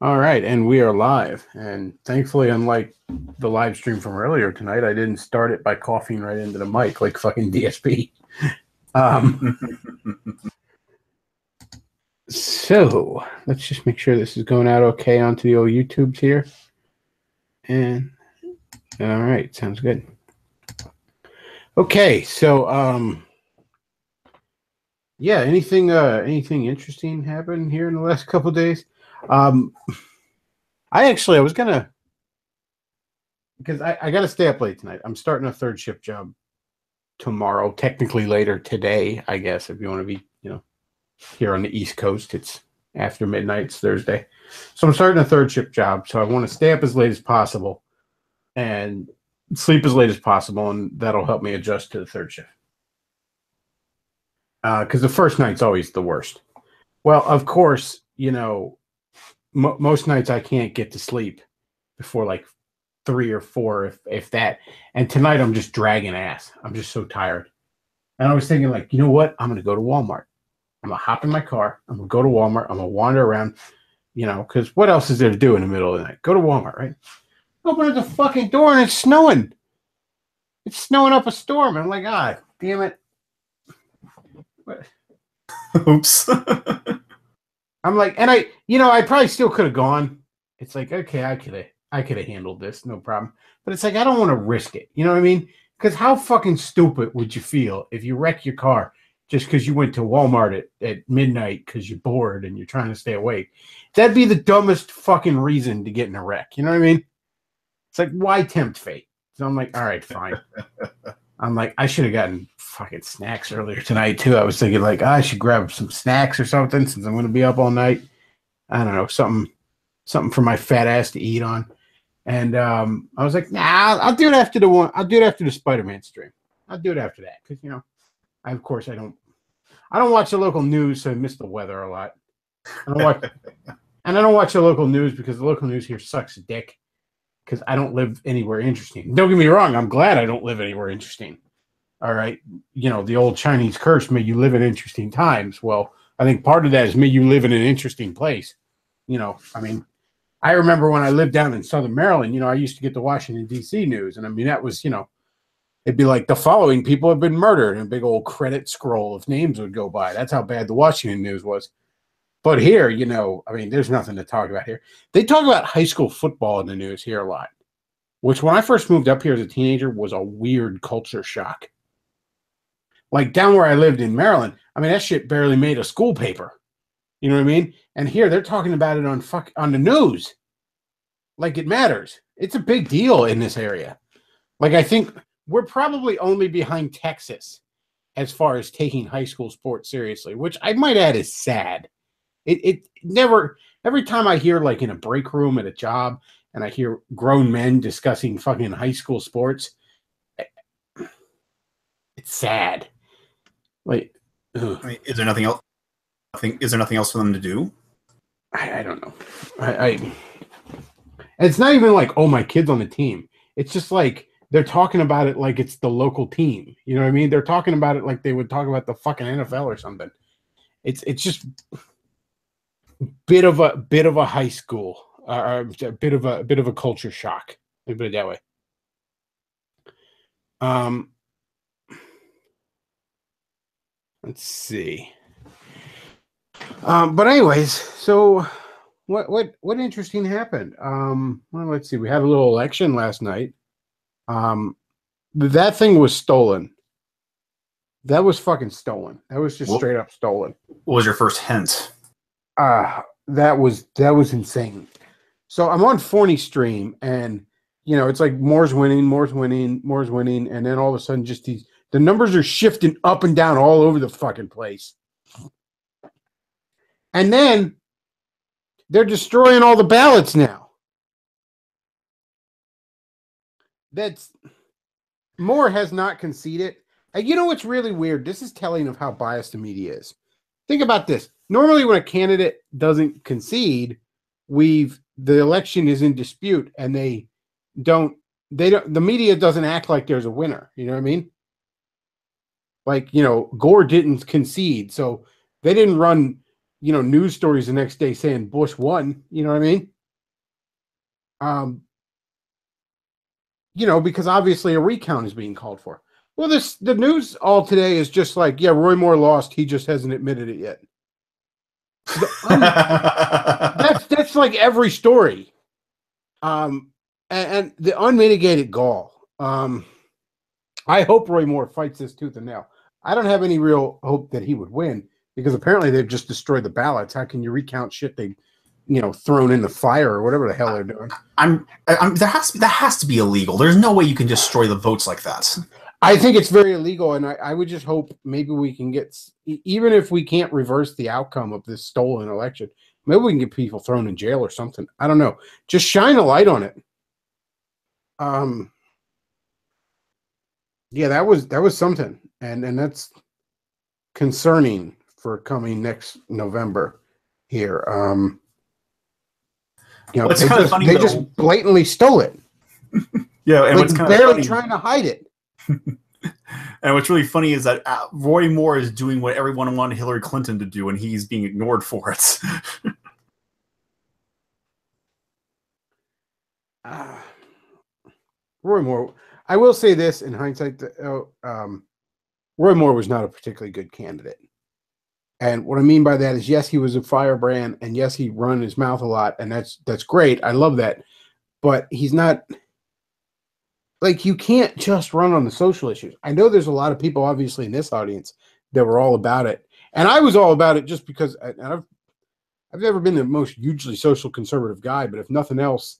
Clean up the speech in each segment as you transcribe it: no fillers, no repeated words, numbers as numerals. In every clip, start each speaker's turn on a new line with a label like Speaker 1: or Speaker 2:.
Speaker 1: All right, and we are live. And thankfully, unlike the live stream from earlier tonight, I didn't start it by coughing right into the mic like fucking DSP. So let's just make sure this is going out okay onto the old YouTubes here. And all right, sounds good. Okay, so yeah, anything interesting happened here in the last couple of days? I was gonna, because I got to stay up late tonight. I'm starting a third shift job tomorrow, technically later today, I guess, if you want to be, here on the East Coast. It's after midnight, it's Thursday. So I'm starting a third shift job. So I want to stay up as late as possible and sleep as late as possible, and that'll help me adjust to the third shift. Because the first night's always the worst. Well, of course, most nights I can't get to sleep before like 3 or 4, if that. And tonight I'm just dragging ass. I'm just so tired. And I was thinking, like, you know what? I'm going to go to Walmart. I'm going to hop in my car. I'm going to go to Walmart. I'm going to wander around, because what else is there to do in the middle of the night? Go to Walmart, right? Open up the fucking door and it's snowing. It's snowing up a storm. And I'm like, damn it. What?
Speaker 2: Oops.
Speaker 1: I'm like, and I probably still could have gone. It's like, okay, I could have handled this, no problem. But it's like, I don't want to risk it. You know what I mean? Because how fucking stupid would you feel if you wreck your car just because you went to Walmart at midnight because you're bored and you're trying to stay awake? That'd be the dumbest fucking reason to get in a wreck. You know what I mean? It's like, why tempt fate? So I'm like, all right, fine. I'm like, I should have gotten fucking snacks earlier tonight, too. I was thinking, like, I should grab some snacks or something since I'm going to be up all night. I don't know, something for my fat ass to eat on. And I was like, nah, I'll do it after the Spider-Man stream. I'll do it after that because I don't watch the local news, so I miss the weather a lot. I don't watch the local news because the local news here sucks dick. Because I don't live anywhere interesting. Don't get me wrong, I'm glad I don't live anywhere interesting. All right, the old Chinese curse, may you live in interesting times. Well, I think part of that is may you live in an interesting place. I remember when I lived down in Southern Maryland, I used to get the Washington, D.C. news. And that was, it'd be like the following people have been murdered. And a big old credit scroll of names would go by. That's how bad the Washington news was. But here, there's nothing to talk about here. They talk about high school football in the news here a lot, which when I first moved up here as a teenager was a weird culture shock. Like down where I lived in Maryland, that shit barely made a school paper. You know what I mean? And here they're talking about it on the news. Like it matters. It's a big deal in this area. Like I think we're probably only behind Texas as far as taking high school sports seriously, which I might add is sad. It never, every time I hear like in a break room at a job and I hear grown men discussing fucking high school sports, it's sad. Like,
Speaker 2: is there nothing else? Is there nothing else for them to do?
Speaker 1: I don't know. It's not even like, oh, my kid's on the team. It's just like they're talking about it like it's the local team. You know what I mean? They're talking about it like they would talk about the fucking NFL or something. It's just bit of a high school, or a bit of a culture shock. Let me put it that way. Let's see. But anyways, so what interesting happened? Well, let's see. We had a little election last night. That thing was stolen. That was fucking stolen. That was just straight up stolen.
Speaker 2: What was your first hint?
Speaker 1: That was insane. So I'm on Forney stream and it's like Moore's winning, and then all of a sudden just the numbers are shifting up and down all over the fucking place. And then they're destroying all the ballots now. Moore has not conceded. And you know what's really weird? This is telling of how biased the media is. Think about this. Normally when a candidate doesn't concede, the election is in dispute and the media doesn't act like there's a winner. You know what I mean? Like, Gore didn't concede, so they didn't run news stories the next day saying Bush won. You know what I mean? Um, because obviously a recount is being called for. Well, the news all today is just like, yeah, Roy Moore lost. He just hasn't admitted it yet. That's like every story. And the unmitigated gall. I hope Roy Moore fights this tooth and nail. I don't have any real hope that he would win because apparently they've just destroyed the ballots. How can you recount shit they, thrown in the fire or whatever the hell they're doing?
Speaker 2: That has to be illegal. There's no way you can destroy the votes like that.
Speaker 1: I think it's very illegal, and I would just hope maybe we can get, even if we can't reverse the outcome of this stolen election, maybe we can get people thrown in jail or something. I don't know. Just shine a light on it. Yeah, that was something, and that's concerning for coming next November here.
Speaker 2: It's kind of funny.
Speaker 1: They just blatantly stole it.
Speaker 2: Yeah, and what's kind of
Speaker 1: barely
Speaker 2: funny,
Speaker 1: trying to hide it.
Speaker 2: And what's really funny is that Roy Moore is doing what everyone wanted Hillary Clinton to do, and he's being ignored for it.
Speaker 1: Roy Moore. I will say this in hindsight: Roy Moore was not a particularly good candidate. And what I mean by that is, yes, he was a firebrand, and yes, he run his mouth a lot, and that's great. I love that, but he's not. Like, you can't just run on the social issues. I know there's a lot of people, obviously, in this audience that were all about it. And I was all about it just because I've never been the most hugely social conservative guy, but if nothing else,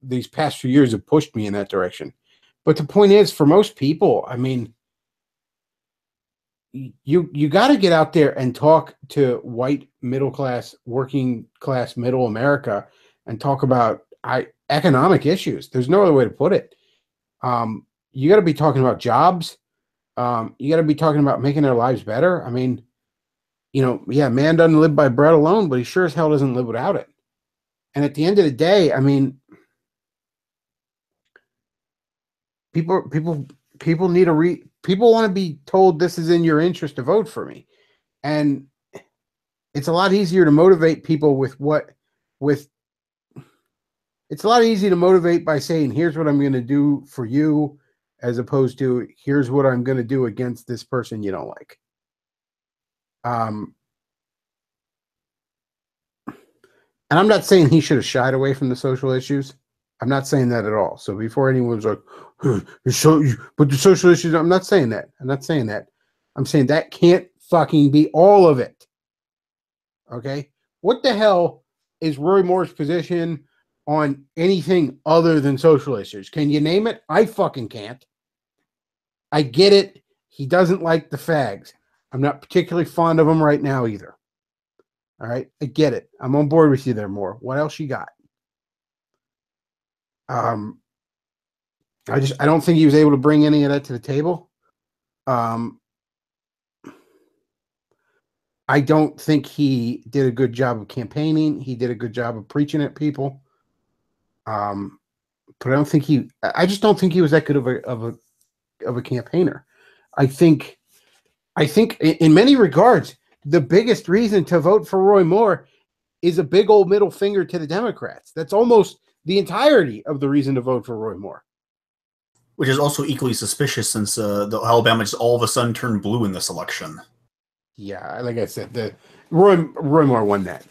Speaker 1: these past few years have pushed me in that direction. But the point is, for most people, I mean, you got to get out there and talk to white middle class, working class, middle America and talk about economic issues. There's no other way to put it. You got to be talking about jobs. You got to be talking about making their lives better. I mean, yeah, man doesn't live by bread alone, but he sure as hell doesn't live without it. And at the end of the day, I mean, people need people want to be told this is in your interest to vote for me. And it's a lot easier to motivate people it's a lot easier to motivate by saying, here's what I'm going to do for you, as opposed to here's what I'm going to do against this person you don't like. And I'm not saying he should have shied away from the social issues. I'm not saying that at all. So before anyone's like, but the social issues, I'm not saying that. I'm saying that can't fucking be all of it. Okay? What the hell is Roy Moore's position on anything other than social issues? Can you name it? I fucking can't. I get it. He doesn't like the fags. I'm not particularly fond of them right now either. All right? I get it. I'm on board with you there, Moore. What else you got? I don't think he was able to bring any of that to the table. I don't think he did a good job of campaigning. He did a good job of preaching at people. But I just don't think he was that good of a campaigner. I think in many regards, the biggest reason to vote for Roy Moore is a big old middle finger to the Democrats. That's almost the entirety of the reason to vote for Roy Moore.
Speaker 2: Which is also equally suspicious since the Alabama just all of a sudden turned blue in this election.
Speaker 1: Yeah, like I said, the Roy Moore won that.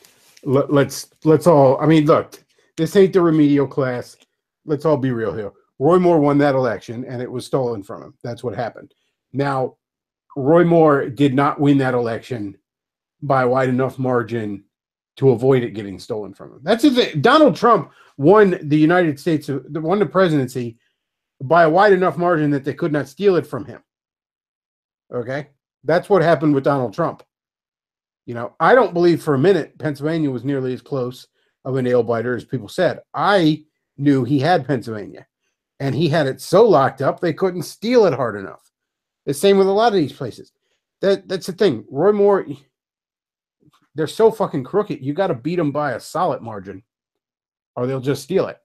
Speaker 1: Let's all. I mean, look, this ain't the remedial class. Let's all be real here. Roy Moore won that election, and it was stolen from him. That's what happened. Now, Roy Moore did not win that election by a wide enough margin to avoid it getting stolen from him. That's the thing. Donald Trump won the United States, won the presidency by a wide enough margin that they could not steal it from him. Okay? That's what happened with Donald Trump. I don't believe for a minute Pennsylvania was nearly as close of a nail biter as people said. I knew he had Pennsylvania, and he had it so locked up they couldn't steal it hard enough. The same with a lot of these places. That's the thing. Roy Moore, they're so fucking crooked. You got to beat them by a solid margin, or they'll just steal it.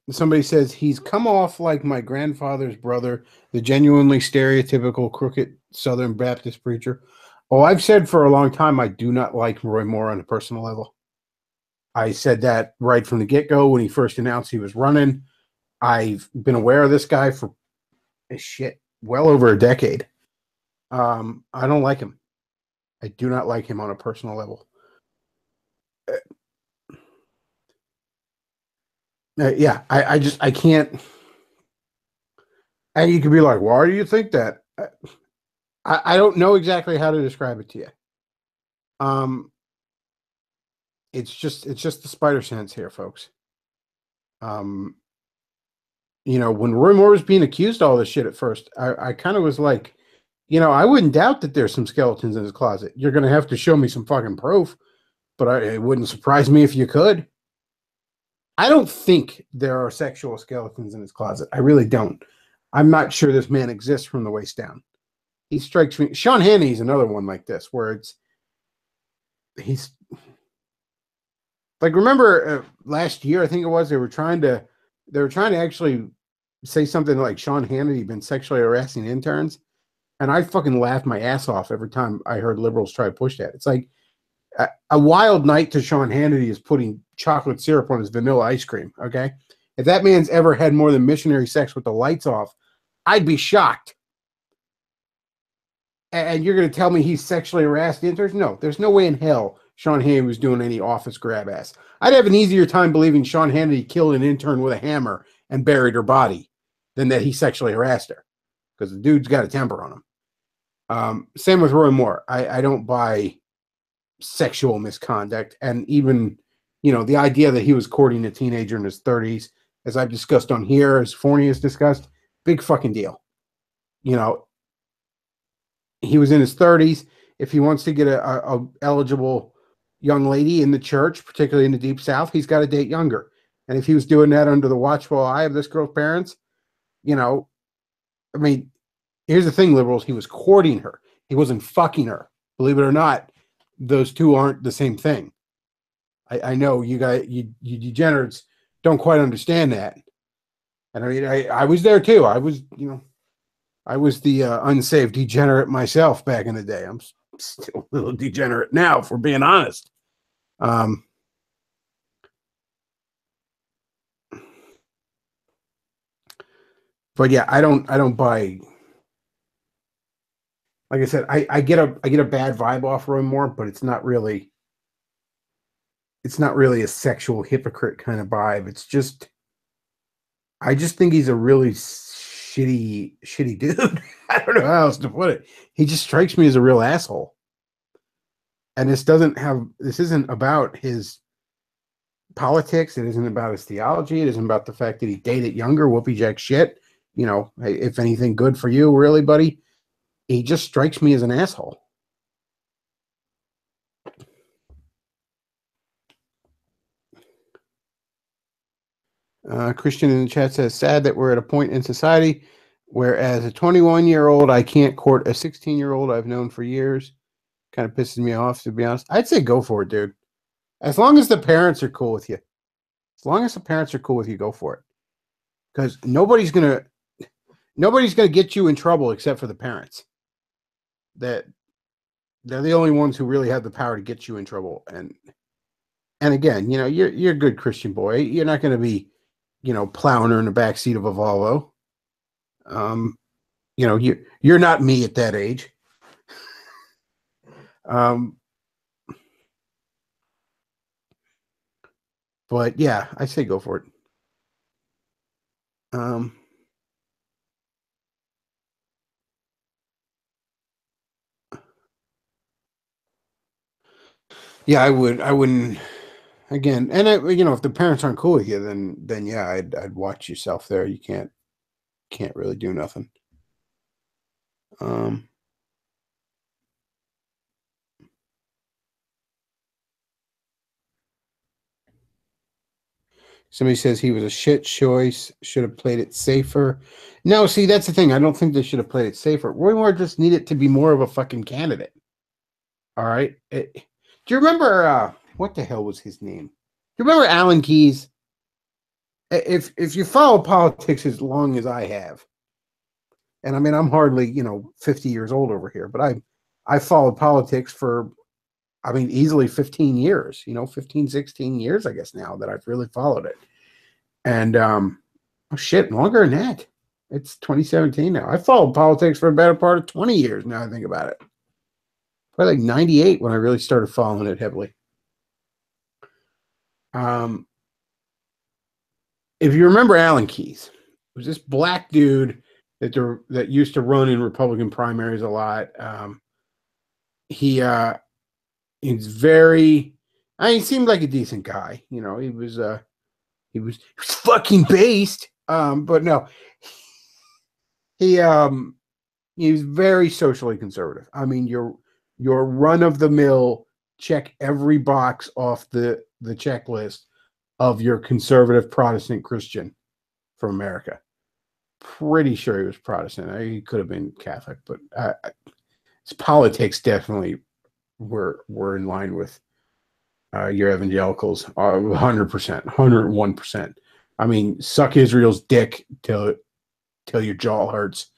Speaker 1: Somebody says he's come off like my grandfather's brother, the genuinely stereotypical crooked Southern Baptist preacher. Oh, I've said for a long time I do not like Roy Moore on a personal level. I said that right from the get-go when he first announced he was running. I've been aware of this guy for well over a decade. I don't like him. I do not like him on a personal level. Yeah, I can't. And you could be like, why do you think that? I don't know exactly how to describe it to you. Um, it's just the spider sense here, folks. Um, when Roy Moore was being accused of all this shit at first, I kind of was like, I wouldn't doubt that there's some skeletons in his closet. You're gonna have to show me some fucking proof, but it wouldn't surprise me if you could. I don't think there are sexual skeletons in his closet. I really don't. I'm not sure this man exists from the waist down. He strikes me. Sean Hannity's another one like this, where he's like, remember last year, I think it was, they were trying to actually say something like Sean Hannity been sexually harassing interns, and I fucking laughed my ass off every time I heard liberals try to push that. It's like a wild night to Sean Hannity is putting chocolate syrup on his vanilla ice cream. Okay, if that man's ever had more than missionary sex with the lights off, I'd be shocked. And you're going to tell me he's sexually harassed interns? No, there's no way in hell Sean Hannity was doing any office grab ass. I'd have an easier time believing Sean Hannity killed an intern with a hammer and buried her body than that he sexually harassed her, because the dude's got a temper on him. Same with Roy Moore. I don't buy sexual misconduct. And even, the idea that he was courting a teenager in his 30s, as I've discussed on here, as Forney has discussed, big fucking deal. He was in his 30s. If he wants to get a eligible young lady in the church, particularly in the Deep South, he's got to date younger. And if he was doing that under the watchful eye of this girl's parents, I mean, here's the thing, liberals, he was courting her. He wasn't fucking her. Believe it or not, those two aren't the same thing. I know you guys, you degenerates don't quite understand that. And I mean, I was there too. I was the unsaved degenerate myself back in the day. I'm still a little degenerate now, if we're being honest. But yeah, I don't buy. Like I said, I get a bad vibe off Roy Moore, but it's not really a sexual hypocrite kind of vibe. It's just, I just think he's a really shitty dude. I don't know how else to put it. He just strikes me as a real asshole. And this isn't about his politics. It isn't about his theology. It isn't about the fact that he dated younger whoopee jack shit. If anything, good for you, really, buddy. He just strikes me as an asshole. Christian in the chat says, sad that we're at a point in society where as a 21-year-old, I can't court a 16-year-old I've known for years. Kind of pisses me off, to be honest. I'd say go for it, dude. As long as the parents are cool with you. As long as the parents are cool with you, go for it. Because nobody's gonna get you in trouble except for the parents. That they're the only ones who really have the power to get you in trouble. And again, you're a good Christian boy. You're not going to be, plowing her in the back seat of a Volvo. You're not me at that age. But yeah, I say go for it. Yeah, I wouldn't. Again, and if the parents aren't cool with you, then yeah, I'd watch yourself there. You can't really do nothing. Somebody says he was a shit choice. Should have played it safer. No, see, that's the thing. I don't think they should have played it safer. Roy Moore just needed to be more of a fucking candidate. All right. Do you remember what the hell was his name? Do you remember Alan Keyes? if you follow politics as long as I have, and I mean I'm hardly 50 years old over here, but I followed politics for, I mean, easily 15 years, 15, 16 years, I guess now that I've really followed it. And oh shit, longer than that. It's 2017 now. I followed politics for a better part of 20 years now I think about it. Probably like 98 when I really started following it heavily. If you remember Alan Keyes, it was this black dude that used to run in Republican primaries a lot. He he's very, I mean, he seemed like a decent guy. He was fucking based. But no, he was very socially conservative. I mean, your run of the mill, check every box off the checklist of your conservative Protestant Christian from America. Pretty sure he was Protestant. He could have been Catholic, but his politics definitely were in line with your evangelicals, 100%, 101%. I mean, suck Israel's dick till your jaw hurts.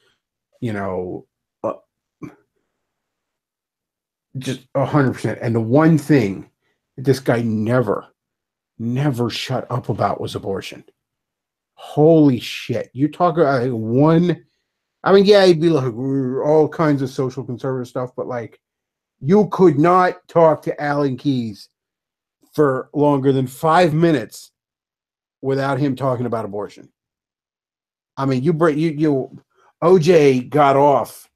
Speaker 1: Just 100%. And the one thing that this guy never shut up about was abortion. Holy shit! You talk about one. I mean, yeah, he'd be like all kinds of social conservative stuff, but like, you could not talk to Alan Keyes for longer than 5 minutes without him talking about abortion. I mean, OJ got off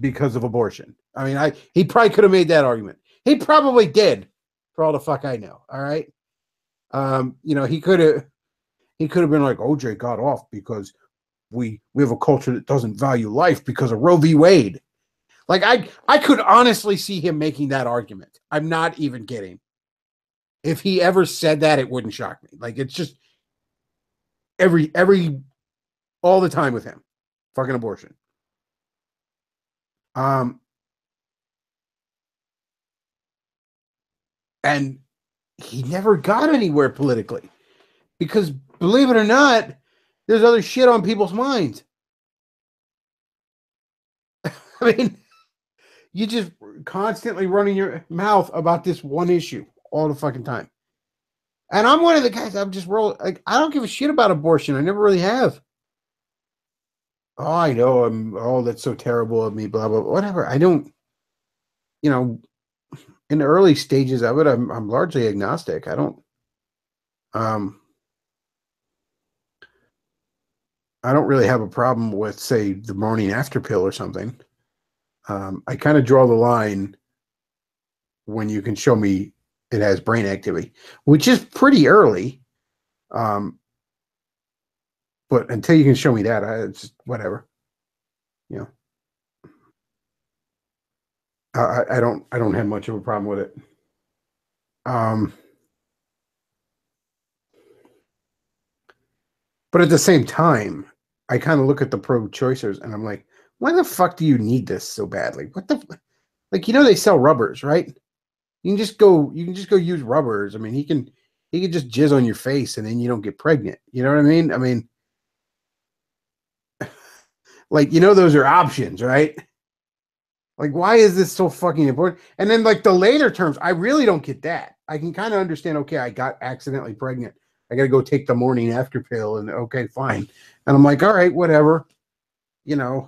Speaker 1: because of abortion. I mean, he probably could have made that argument. He probably did, for all the fuck I know. All right, he could have been like, OJ got off because we have a culture that doesn't value life because of Roe v. Wade. Like, I could honestly see him making that argument. I'm not even kidding. If he ever said that, it wouldn't shock me. Like, it's just all the time with him. Fucking abortion. And he never got anywhere politically because, believe it or not, there's other shit on people's minds. I mean, you just constantly running your mouth about this one issue all the fucking time. And I'm one of the guys, I'm just like, I don't give a shit about abortion. I never really have. Oh, I know. That's so terrible of me, blah, blah, blah, whatever. I don't, in the early stages of it, I'm largely agnostic. I don't really have a problem with, say, the morning after pill or something. I kind of draw the line when you can show me it has brain activity, which is pretty early. But until you can show me that, it's just whatever. I don't have much of a problem with it. But at the same time, I kind of look at the pro-choicers and I'm like, why the fuck do you need this so badly? What the, like, they sell rubbers, right? You can just go use rubbers. I mean, he can just jizz on your face and then you don't get pregnant. You know what I mean? I mean, like, those are options, right? Like, why is this so fucking important? And then, like, the later terms, I really don't get that. I can kind of understand, okay, I got accidentally pregnant. I got to go take the morning after pill, and okay, fine. And I'm like, all right, whatever. But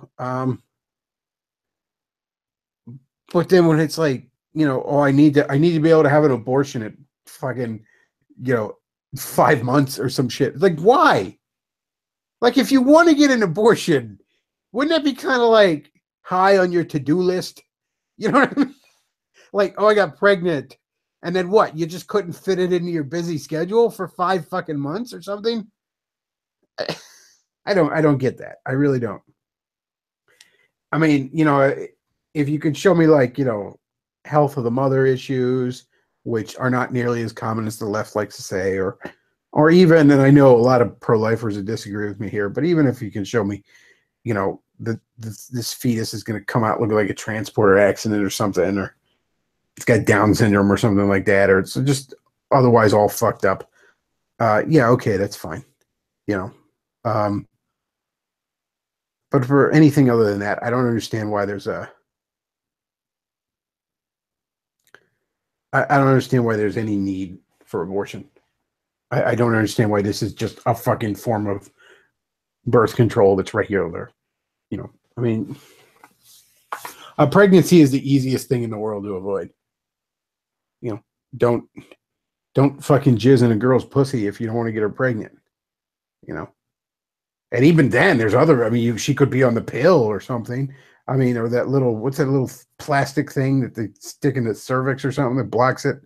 Speaker 1: then when it's like, I need to be able to have an abortion at fucking, 5 months or some shit. Like, why? Like, if you want to get an abortion, wouldn't that be kind of like high on your to-do list? You know what I mean? Like, oh, I got pregnant. And then what? You just couldn't fit it into your busy schedule for 5 fucking months or something? I don't get that. I really don't. I mean, if you could show me, like, health of the mother issues, which are not nearly as common as the left likes to say, or even, and I know a lot of pro-lifers would disagree with me here, but even if you can show me, this fetus is going to come out looking like a transporter accident or something, or it's got Down syndrome or something like that, or it's just otherwise all fucked up. Yeah, okay, that's fine. you know. But for anything other than that, I don't understand why there's a. I don't understand why there's any need for abortion. I don't understand why this is just a fucking form of birth control that's regular. You know, I mean, a pregnancy is the easiest thing in the world to avoid. You know, don't fucking jizz in a girl's pussy if you don't want to get her pregnant. You know, and even then, there's other. I mean, she could be on the pill or something. I mean, or that little what's that little plastic thing that they stick in the cervix or something that blocks it.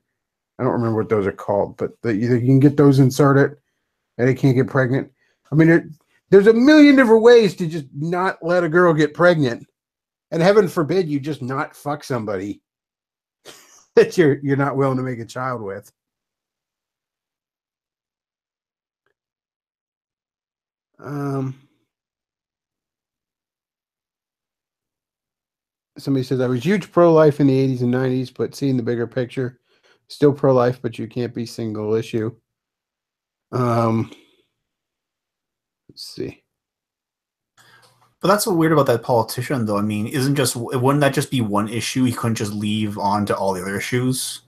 Speaker 1: I don't remember what those are called, but you can get those inserted, and they can't get pregnant. I mean, there's a million different ways to just not let a girl get pregnant, and heaven forbid you just not fuck somebody that you're not willing to make a child with. Somebody says I was huge pro-life in the 80s and 90s, but seeing the bigger picture, still pro-life, but you can't be single issue. Let's see.
Speaker 2: But that's so weird about that politician, though. I mean, wouldn't that just be one issue? He couldn't just leave on to all the other issues.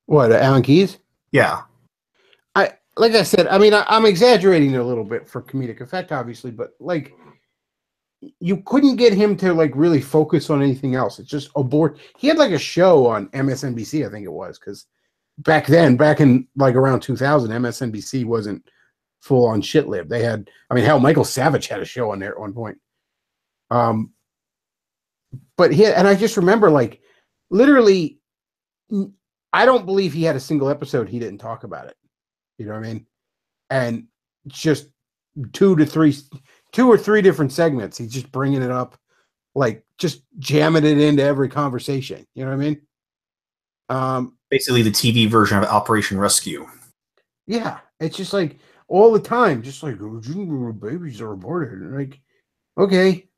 Speaker 1: What, Alan Keyes?
Speaker 2: Yeah.
Speaker 1: Like I said, I mean, I'm exaggerating a little bit for comedic effect, obviously, but like, you couldn't get him to like really focus on anything else. It's just abort. He had like a show on MSNBC, I think it was, because back in like around 2000, MSNBC wasn't full on shit lib. They had, I mean, hell, Michael Savage had a show on there at one point. But and I just remember like literally, I don't believe he had a single episode he didn't talk about it. You know what I mean? And just two or three different segments. He's just bringing it up, like just jamming it into every conversation. You know what I mean?
Speaker 2: Basically the TV version of Operation Rescue.
Speaker 1: Yeah. It's just like all the time, just like babies are aborted. Like, okay.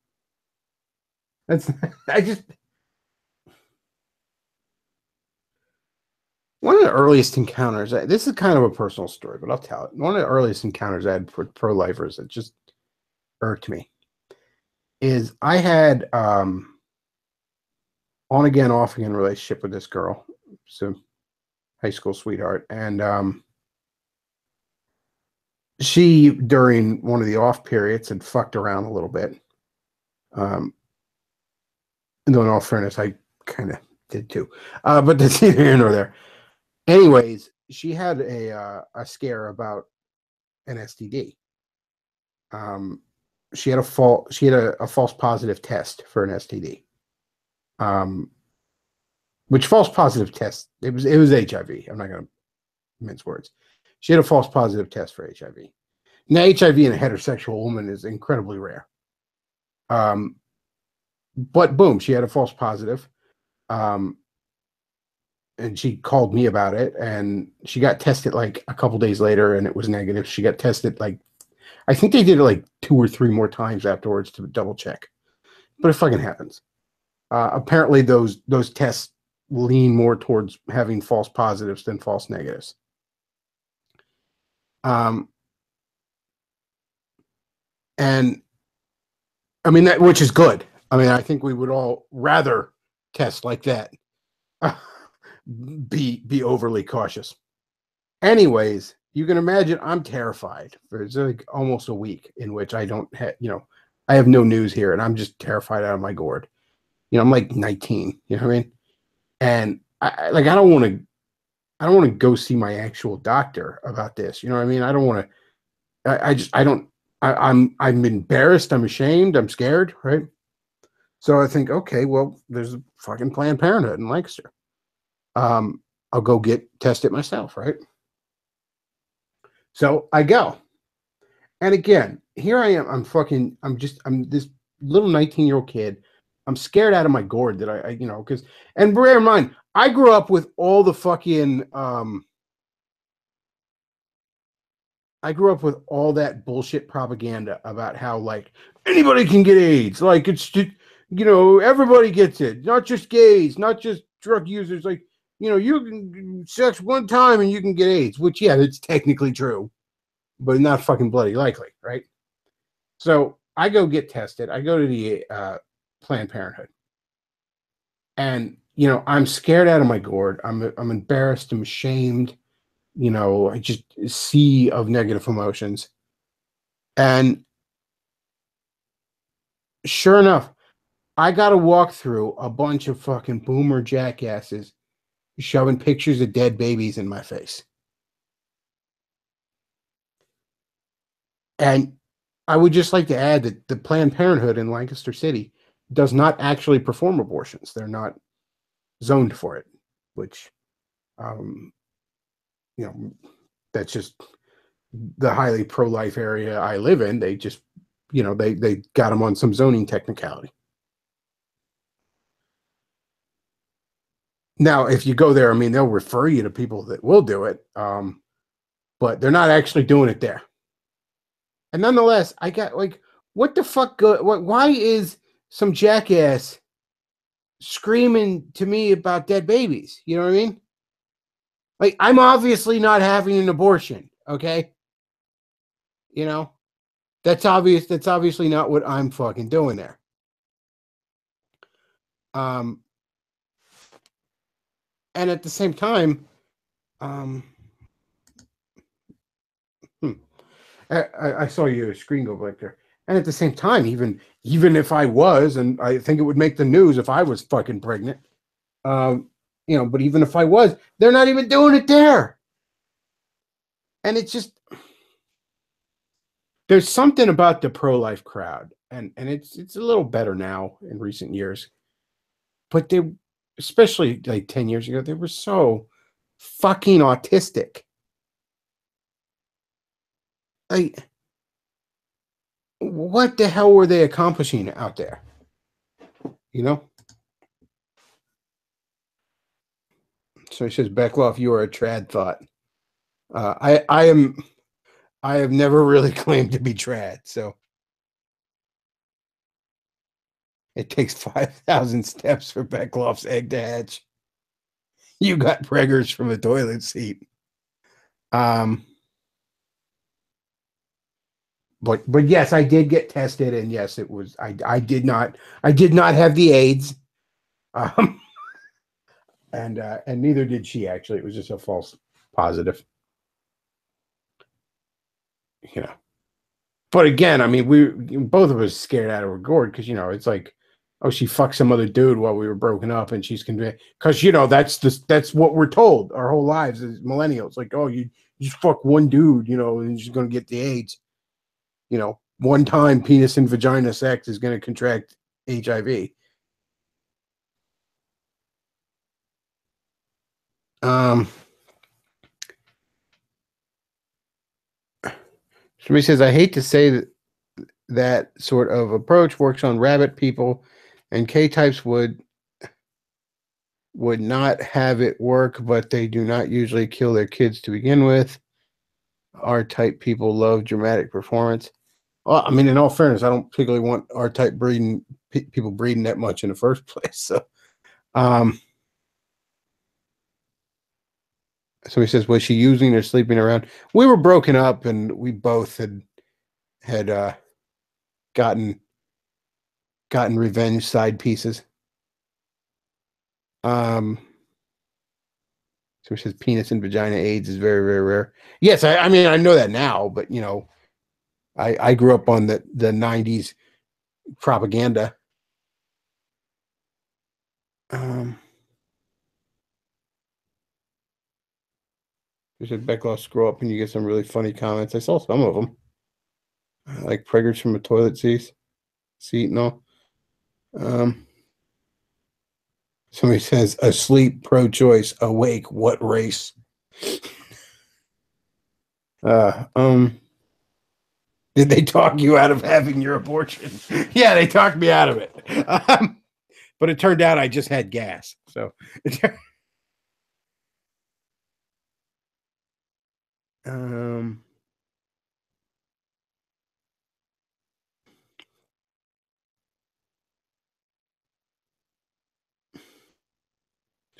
Speaker 1: One of the earliest encounters, this is kind of a personal story, but I'll tell it. One of the earliest encounters I had with pro-lifers that just irked me is I had on again, off again relationship with this girl. So high school sweetheart. And she, during one of the off periods, had fucked around a little bit. And in all fairness, I kind of did too. But that's neither here nor there. Anyways, she had a scare about an STD. She had a false positive test for an STD. Which false positive test? It was HIV. I'm not going to mince words. She had a false positive test for HIV. Now, HIV in a heterosexual woman is incredibly rare. But boom, she had a false positive. And she called me about it, and she got tested like a couple days later, and it was negative. She got tested like, I think they did it like 2 or 3 more times afterwards to double check. But it fucking happens. Apparently, those tests lean more towards having false positives than false negatives. And I mean that, which is good. I mean, I think we would all rather test like that. Be overly cautious. Anyways, you can imagine I'm terrified. There's like almost a week in which I don't have, I have no news here, and I'm just terrified out of my gourd. I'm like 19. You know what I mean? And I don't want to go see my actual doctor about this. You know what I mean? I don't want to. I'm embarrassed. I'm ashamed. I'm scared. Right? So I think, okay, well, there's a fucking Planned Parenthood in Lancaster. I'll go get tested myself, right? So I go. And again, here I am. I'm this little 19-year-old kid. I'm scared out of my gourd that and bear in mind, I grew up with all the fucking, I grew up with all that bullshit propaganda about how like anybody can get AIDS. Like it's just, everybody gets it. Not just gays, not just drug users. Like, you can sex one time and you can get AIDS, which, yeah, it's technically true. but not fucking bloody likely, right? So I go get tested. I go to the Planned Parenthood, and I'm scared out of my gourd. I'm embarrassed. I'm ashamed. I just sea of negative emotions. And sure enough, I got to walk through a bunch of fucking boomer jackasses shoving pictures of dead babies in my face. And I would just like to add that the Planned Parenthood in Lancaster City does not actually perform abortions. They're not zoned for it, which, um, you know, that's just the highly pro-life area I live in. They just, they got them on some zoning technicality. Now, if you go there, I mean, they'll refer you to people that will do it, but they're not actually doing it there. And nonetheless, I got like, what the fuck? Why is some jackass screaming to me about dead babies? You know what I mean? Like, I'm obviously not having an abortion. Okay, you know that's obvious. That's obviously not what I'm fucking doing there. Um, and at the same time, um, hmm, I saw your screen go blank there. And at the same time, even if I was, and I think it would make the news if I was fucking pregnant, but even if I was, they're not even doing it there. And it's just there's something about the pro-life crowd, and it's a little better now in recent years. But they, especially like 10 years ago, they were so fucking autistic. Like, what the hell were they accomplishing out there? You know? So he says, Bechtloff, you are a trad thought. I have never really claimed to be trad, so it takes 5,000 steps for Bechtloff's egg to hatch. You got preggers from a toilet seat. Um, but yes, I did get tested, and yes, it was I did not have the AIDS, um, and neither did she actually. It was just a false positive, you know. But again, I mean, we both of us scared out of our gourd because it's like, oh, she fucked some other dude while we were broken up, and she's convinced because that's what we're told our whole lives as millennials. Like, oh, you just fuck one dude, and she's gonna get the AIDS. One time penis and vagina sex is gonna contract HIV. Um, Somebody says, I hate to say that sort of approach works on rabbit people, and K types would not have it work, but they do not usually kill their kids to begin with. R type people love dramatic performance. Well, I mean, in all fairness, I don't particularly want R type breeding people breeding that much in the first place. So, um, somebody says, was she using or sleeping around? We were broken up, and we both had gotten revenge side pieces. Um, so it says penis and vagina AIDS is very, very rare. Yes, I mean I know that now, but I grew up on the '90s propaganda. Um, there's a Bechtloff scroll up and you get some really funny comments. I saw some of them, like preggers from a toilet seat and all. Um, Somebody says asleep, pro-choice, awake, what race? Uh, um, did they talk you out of having your abortion? Yeah, they talked me out of it. But it turned out I just had gas. So, um,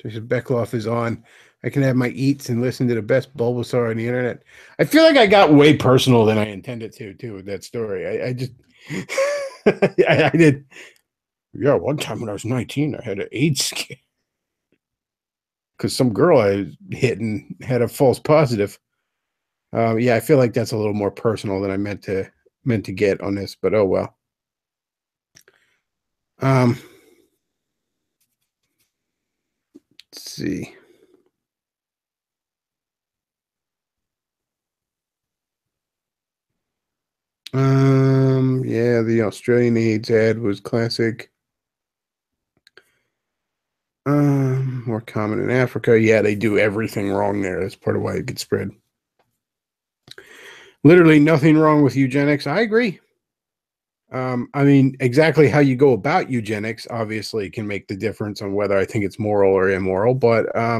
Speaker 1: Jason Bechtloff is on. I can have my eats and listen to the best Bulbasaur on the internet. I feel like I got way personal than I intended to, too, with that story. I just, I did. Yeah, one time when I was 19, I had an AIDS scare because some girl I hit and had a false positive. Yeah, I feel like that's a little more personal than I meant to get on this, but oh well. Um, let's see. Yeah, the Australian AIDS ad was classic. More common in Africa. Yeah, they do everything wrong there. That's part of why it gets spread. Literally nothing wrong with eugenics. I agree. I mean, exactly how you go about eugenics obviously can make the difference on whether I think it's moral or immoral. But I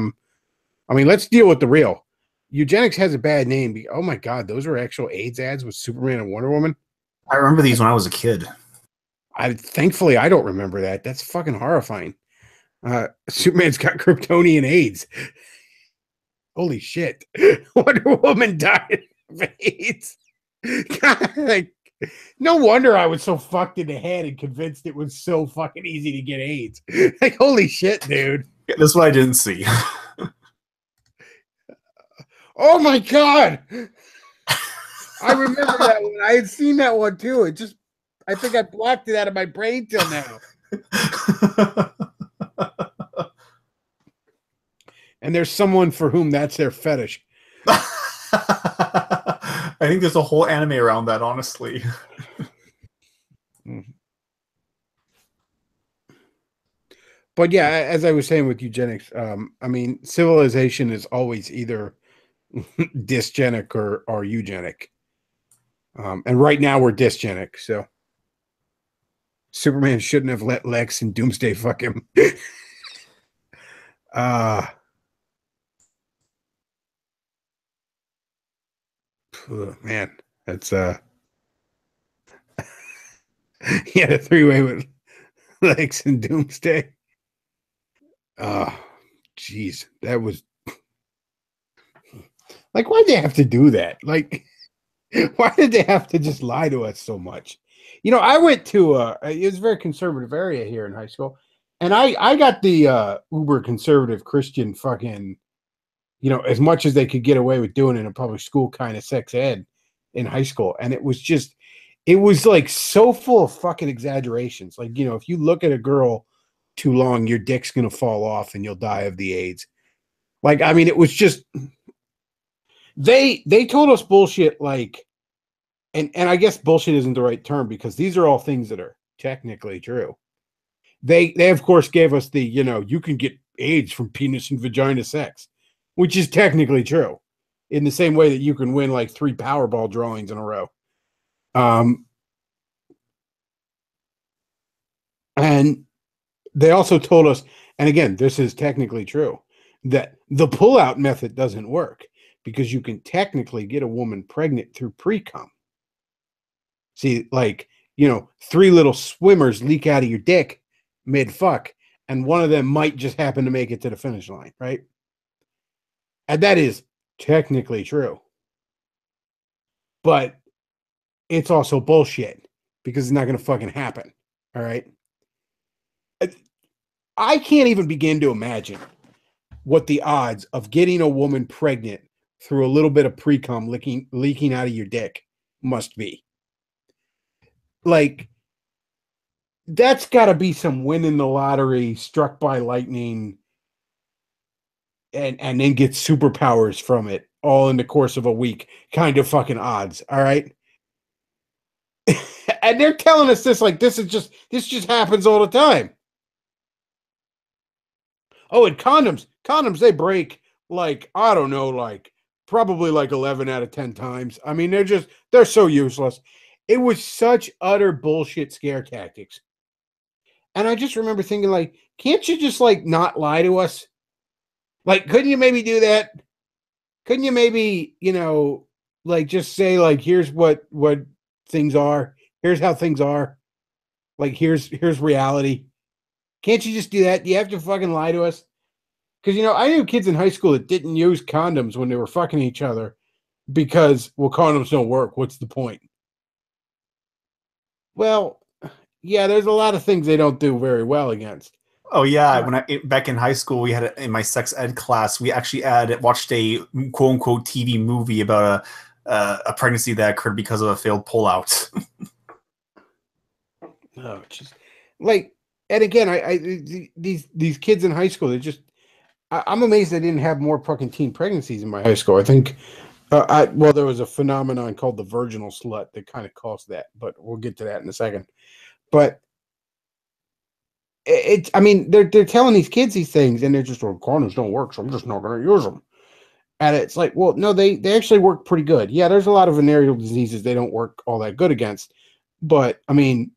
Speaker 1: mean, let's deal with the real. Eugenics has a bad name. Oh my God, those are actual AIDS ads with Superman and Wonder Woman.
Speaker 2: I remember these when I was a kid.
Speaker 1: Thankfully I don't remember that. That's fucking horrifying. Superman's got Kryptonian AIDS. Holy shit. Wonder Woman died of AIDS. God, like, no wonder I was so fucked in the head and convinced it was so fucking easy to get AIDS. Like, holy shit, dude.
Speaker 2: Yeah, that's what I didn't see.
Speaker 1: Oh my God. I remember that one. I had seen that one too. I think I blocked it out of my brain till now. And there's someone for whom that's their fetish.
Speaker 2: I think there's a whole anime around that, honestly.
Speaker 1: But yeah, as I was saying with eugenics, I mean, civilization is always either dysgenic or eugenic. And right now we're dysgenic, so Superman shouldn't have let Lex and Doomsday fuck him. Man, that's he had a three-way with Lex and Doomsday. Jeez, that was like, why'd they have to do that? Like, why did they have to just lie to us so much? You know, I went to it was a very conservative area here in high school, and I got the uber conservative Christian fucking, you know, as much as they could get away with doing in a public school kind of sex ed in high school. And it was like so full of fucking exaggerations. Like, you know, if you look at a girl too long, your dick's going to fall off and you'll die of the AIDS. Like, I mean, it was just, they told us bullshit like, and I guess bullshit isn't the right term because these are all things that are technically true. They of course gave us the, you know, you can get AIDS from penis and vagina sex, which is technically true, in the same way that you can win like 3 Powerball drawings in a row. And they also told us, and again, this is technically true, that the pullout method doesn't work because you can technically get a woman pregnant through pre-cum. See, like, you know, 3 little swimmers leak out of your dick mid-fuck, and one of them might just happen to make it to the finish line, right? And that is technically true. But it's also bullshit because it's not going to fucking happen, all right? I can't even begin to imagine what the odds of getting a woman pregnant through a little bit of pre-cum leaking out of your dick must be. Like, that's got to be some winning the lottery, struck by lightning, and then get superpowers from it all in the course of a week kind of fucking odds, all right? And they're telling us this like this just happens all the time. Oh, and condoms they break like, I don't know, like probably like 11 out of 10 times. I mean, they're so useless. It was such utter bullshit scare tactics. And I just remember thinking, like, can't you just like not lie to us? Like, couldn't you maybe do that? Couldn't you maybe, you know, like just say like, here's what things are. Here's how things are. Like, here's reality. Can't you just do that? Do you have to fucking lie to us? Because I knew kids in high school that didn't use condoms when they were fucking each other because, well, condoms don't work. What's the point? Well, yeah, there's a lot of things they don't do very well against.
Speaker 2: Oh yeah,
Speaker 1: Uh,
Speaker 2: when back in high school, we had in my sex ed class, we actually had watched a quote unquote TV movie about a pregnancy that occurred because of a failed pullout.
Speaker 1: oh, just like, and again, these kids in high school, they just, I'm amazed they didn't have more fucking teen pregnancies in my high school. I think, well, there was a phenomenon called the virginal slut that kind of caused that, but we'll get to that in a second. But I mean, they're telling these kids these things, and they're just, well, condoms don't work, so I'm just not going to use them. And it's like, well, no, they actually work pretty good. Yeah, there's a lot of venereal diseases they don't work all that good against, but I mean,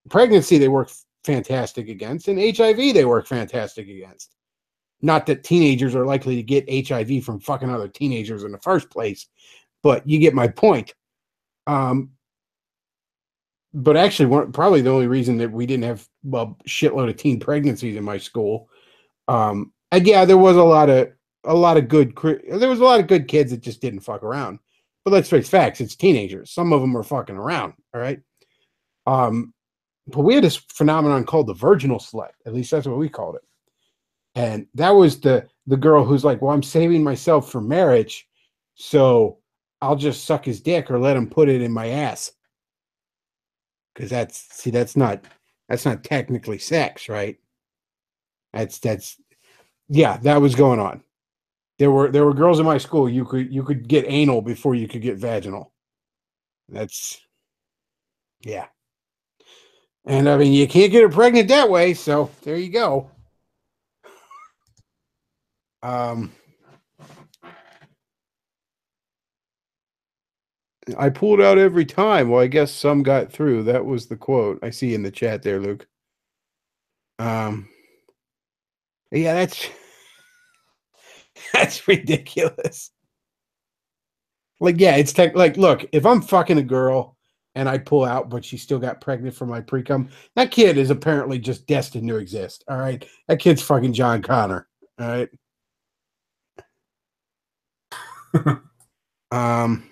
Speaker 1: pregnancy they work fantastic against, and HIV they work fantastic against. Not that teenagers are likely to get HIV from fucking other teenagers in the first place, but you get my point. Um, but actually, probably the only reason that we didn't have a shitload of teen pregnancies in my school. And yeah, there was a lot of good there was a lot of good kids that just didn't fuck around. But let's face facts, it's teenagers. Some of them are fucking around, all right? Um, but we had this phenomenon called the virginal slut. At least that's what we called it. And that was the girl who's like, "Well, I'm saving myself for marriage, so I'll just suck his dick or let him put it in my ass." Because that's not technically sex, right? That's yeah, that was going on. There were girls in my school you could get anal before you could get vaginal. That's yeah. And I mean you can't get her pregnant that way, so there you go. Um I pulled out every time. Well, I guess some got through. That was the quote I see in the chat there, Luke. Um yeah, that's that's ridiculous. Like, yeah, it's like, look, if I'm fucking a girl and I pull out, but she still got pregnant from my pre-cum, that kid is apparently just destined to exist. All right. That kid's fucking John Connor. All right. Um,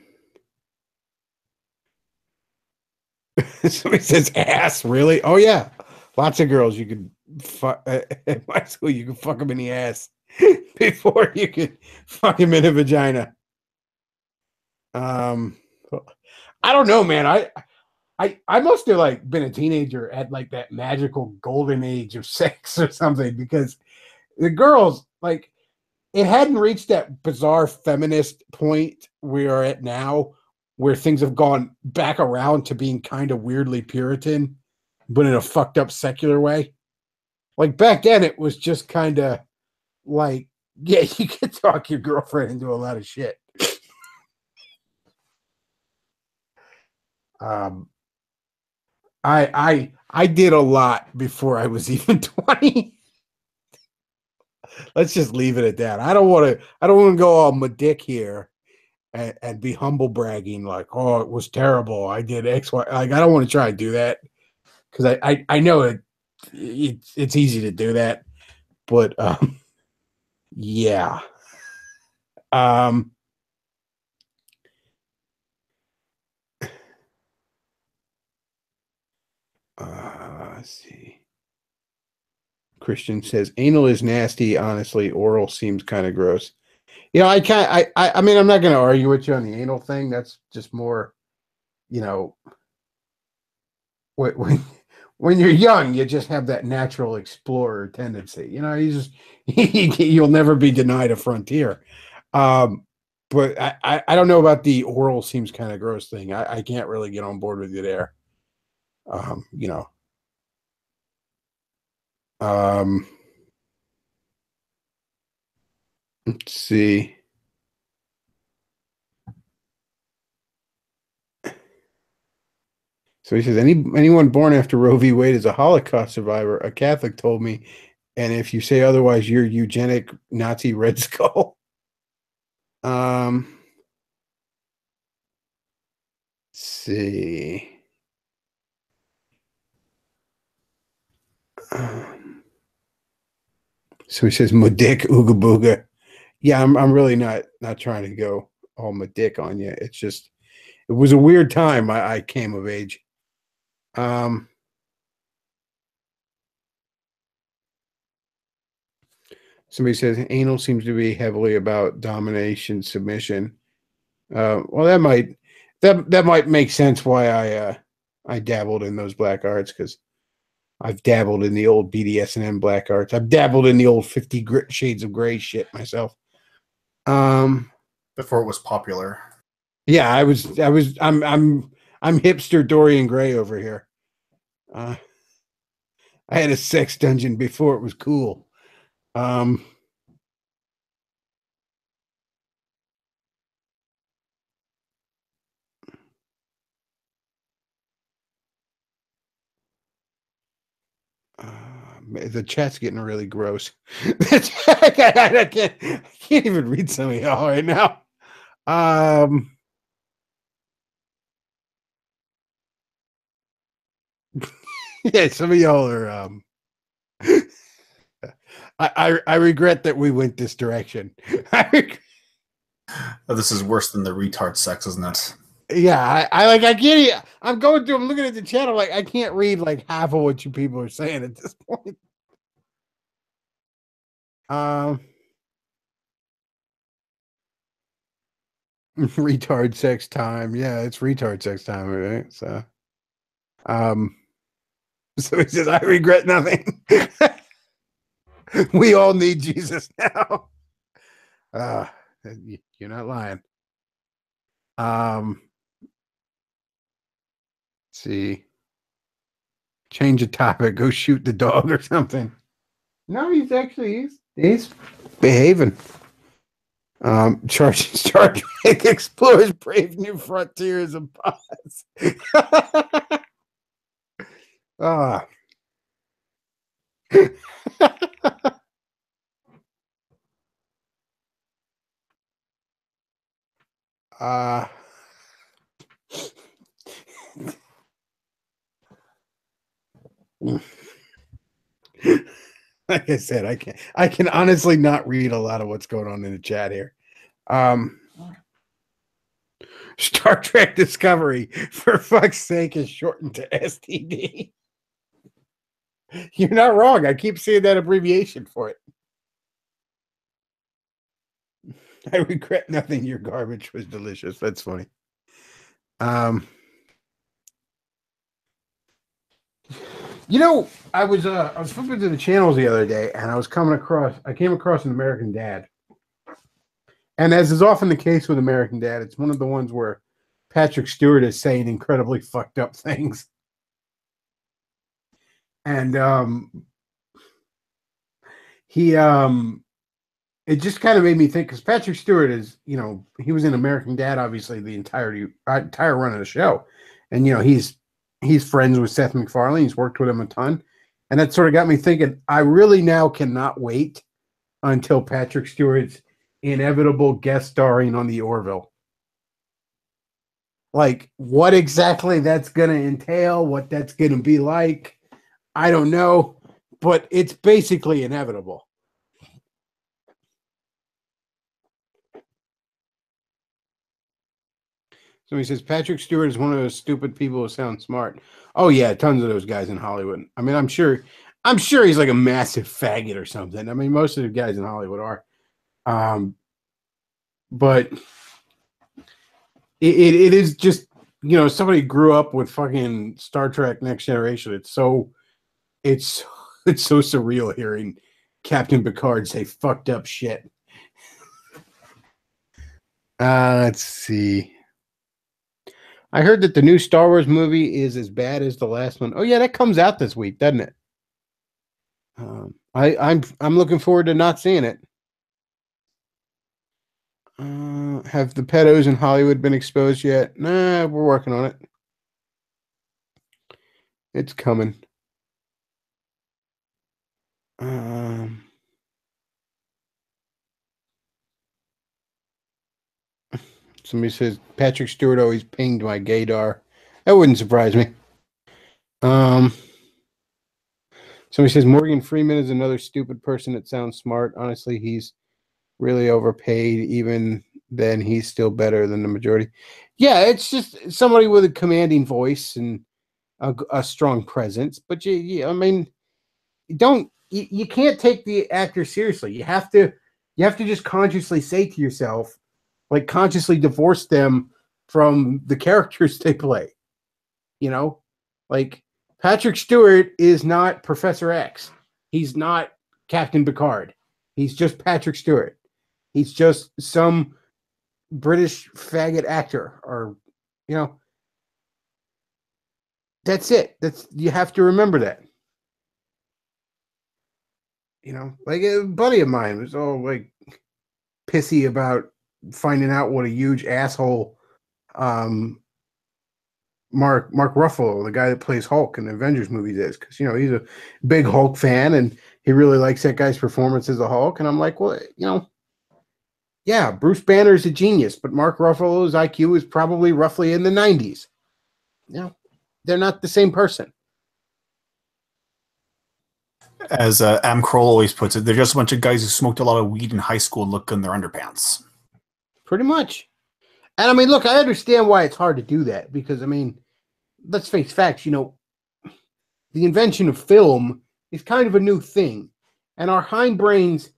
Speaker 1: somebody says ass, really? Oh yeah. Lots of girls you could fuck at my school, you could fuck them in the ass before you could fuck him in a vagina. Um, I don't know, man. I must have like been a teenager at like that magical golden age of sex or something because the girls like it hadn't reached that bizarre feminist point we are at now where things have gone back around to being kind of weirdly Puritan, but in a fucked up secular way. Like back then it was just kind of like, yeah, you can talk your girlfriend into a lot of shit. Um I did a lot before I was even 20. Let's just leave it at that. I don't want to go all my dick here and be humble bragging like, oh, it was terrible. I did X, Y. Like, I don't want to try and do that because I know it's easy to do that, but yeah. Um, let's see. Christian says anal is nasty. Honestly, oral seems kind of gross. I can't. I mean, I'm not going to argue with you on the anal thing. That's just more, you know, when you're young, you just have that natural explorer tendency. You just you'll never be denied a frontier. Um, but I don't know about the oral seems kind of gross thing. I can't really get on board with you there. Um, you know. Um, let's see. So he says, anyone born after Roe v. Wade is a Holocaust survivor. A Catholic told me, and if you say otherwise, you're eugenic Nazi Red Skull. Um, let's see. Um, So he says, "My dick, ooga booga." Yeah, I'm really not trying to go all my dick on you. It's just it was a weird time. I came of age. Um, Somebody says anal seems to be heavily about domination, submission. Well, that might make sense why I dabbled in those black arts because I've dabbled in the old BDSM black arts. I've dabbled in the old 50 Shades of Grey shit myself. Um,
Speaker 2: Before it was popular.
Speaker 1: yeah, I'm hipster Dorian Gray over here. Uh, I had a sex dungeon before it was cool. Um, the chat's getting really gross. I can't even read some of y'all right now. Um, yeah, some of y'all are. I regret that we went this direction.
Speaker 2: This is worse than the retard sex, isn't it?
Speaker 1: Yeah, I can't. I'm going through. I'm looking at the chat. I'm like, I can't read like half of what you people are saying at this point. Um, retard sex time. Yeah, it's retard sex time, right? So, um, so he says, I regret nothing. We all need Jesus now. Uh, you're not lying. Let's see, change the topic. Go shoot the dog or something. No, he's behaving. Star Trek explores brave new frontiers of pause. Ah. uh, like I said, I can honestly not read a lot of what's going on in the chat here. Star Trek Discovery, for fuck's sake, is shortened to STD. You're not wrong. I keep seeing that abbreviation for it. I regret nothing. Your garbage was delicious. That's funny. You know, I was flipping through the channels the other day, and I came across an American Dad, and as is often the case with American Dad, it's one of the ones where Patrick Stewart is saying incredibly fucked up things, and he it just kind of made me think because Patrick Stewart is, he was in American Dad obviously the entire run of the show, and he's friends with Seth MacFarlane. He's worked with him a ton, and that sort of got me thinking. I really now cannot wait until Patrick Stewart's inevitable guest starring on the Orville. Like, what exactly that's going to entail, what that's going to be like, I don't know, but it's basically inevitable. So he says Patrick Stewart is one of those stupid people who sound smart. Oh yeah, tons of those guys in Hollywood. I mean, I'm sure he's like a massive faggot or something. I mean, most of the guys in Hollywood are. But it is just, somebody grew up with fucking Star Trek Next Generation. It's so surreal hearing Captain Picard say fucked up shit. Let's see. I heard that the new Star Wars movie is as bad as the last one. Oh yeah, that comes out this week, doesn't it? I'm looking forward to not seeing it. Have the pedos in Hollywood been exposed yet? Nah, we're working on it. It's coming. Somebody says Patrick Stewart always pinged my gaydar. That wouldn't surprise me. Somebody says Morgan Freeman is another stupid person that sounds smart. Honestly, he's really overpaid. Even then, he's still better than the majority. Yeah, it's just somebody with a commanding voice and a strong presence. But I mean, you can't take the actor seriously. You have to just consciously say to yourself, like consciously divorce them from the characters they play. You know, like Patrick Stewart is not Professor X. He's not Captain Picard. He's just Patrick Stewart. He's just some British faggot actor, or you know, that's it. You have to remember that. Like a buddy of mine was all like pissy about finding out what a huge asshole Mark Ruffalo, the guy that plays Hulk in the Avengers movies, is, because he's a big Hulk fan and he really likes that guy's performance as a Hulk. And I'm like, well, yeah, Bruce Banner's a genius, but Mark Ruffalo's IQ is probably roughly in the 90s. They're not the same person.
Speaker 2: As Am Kroll always puts it, they're just a bunch of guys who smoked a lot of weed in high school and look good in their underpants.
Speaker 1: Pretty much. And I mean, look, I understand why it's hard to do that, because I mean, let's face facts, the invention of film is kind of a new thing. And our hindbrains,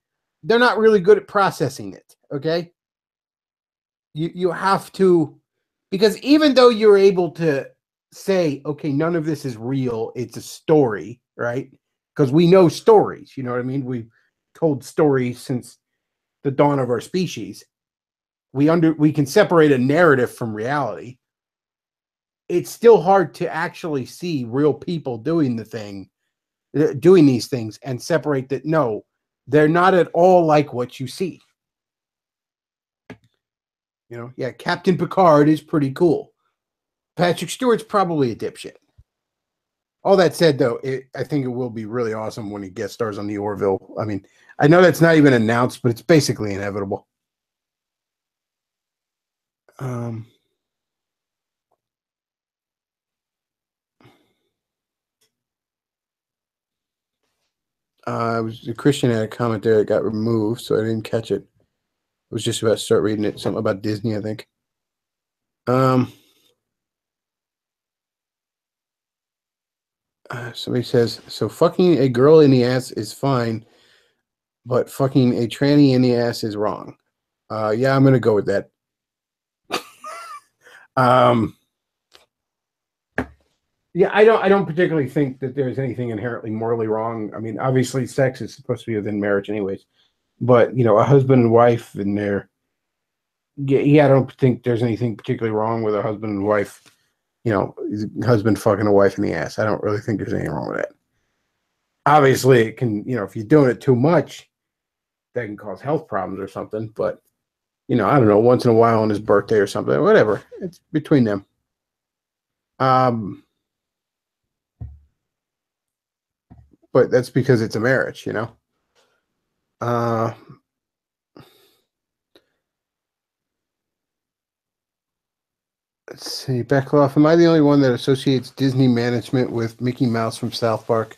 Speaker 1: they're not really good at processing it, okay? You have to, because even though you're able to say, okay, none of this is real, it's a story, right? Because we know stories, you know what I mean? We've told stories since the dawn of our species. We can separate a narrative from reality. It's still hard to actually see real people doing these things and separate that. No, they're not at all like what you see. Yeah, Captain Picard is pretty cool. Patrick Stewart's probably a dipshit. All that said, though, I think it will be really awesome when he guest stars on the Orville. I mean, I know that's not even announced, but it's basically inevitable. Christian had a comment there that got removed, so I didn't catch it. I was just about to start reading it. Something about Disney, I think. Somebody says, so fucking a girl in the ass is fine, but fucking a tranny in the ass is wrong. Yeah, I'm gonna go with that. Yeah, I don't particularly think that there's anything inherently morally wrong. I mean, obviously, sex is supposed to be within marriage, anyways. But a husband and wife in there. Yeah, I don't think there's anything particularly wrong with a husband and wife. Husband fucking a wife in the ass. I don't really think there's anything wrong with that. Obviously, it can, if you're doing it too much, that can cause health problems or something. But, I don't know, once in a while on his birthday or something, whatever. It's between them. But that's because it's a marriage, Let's see, Bechtloff, am I the only one that associates Disney management with Mickey Mouse from South Park?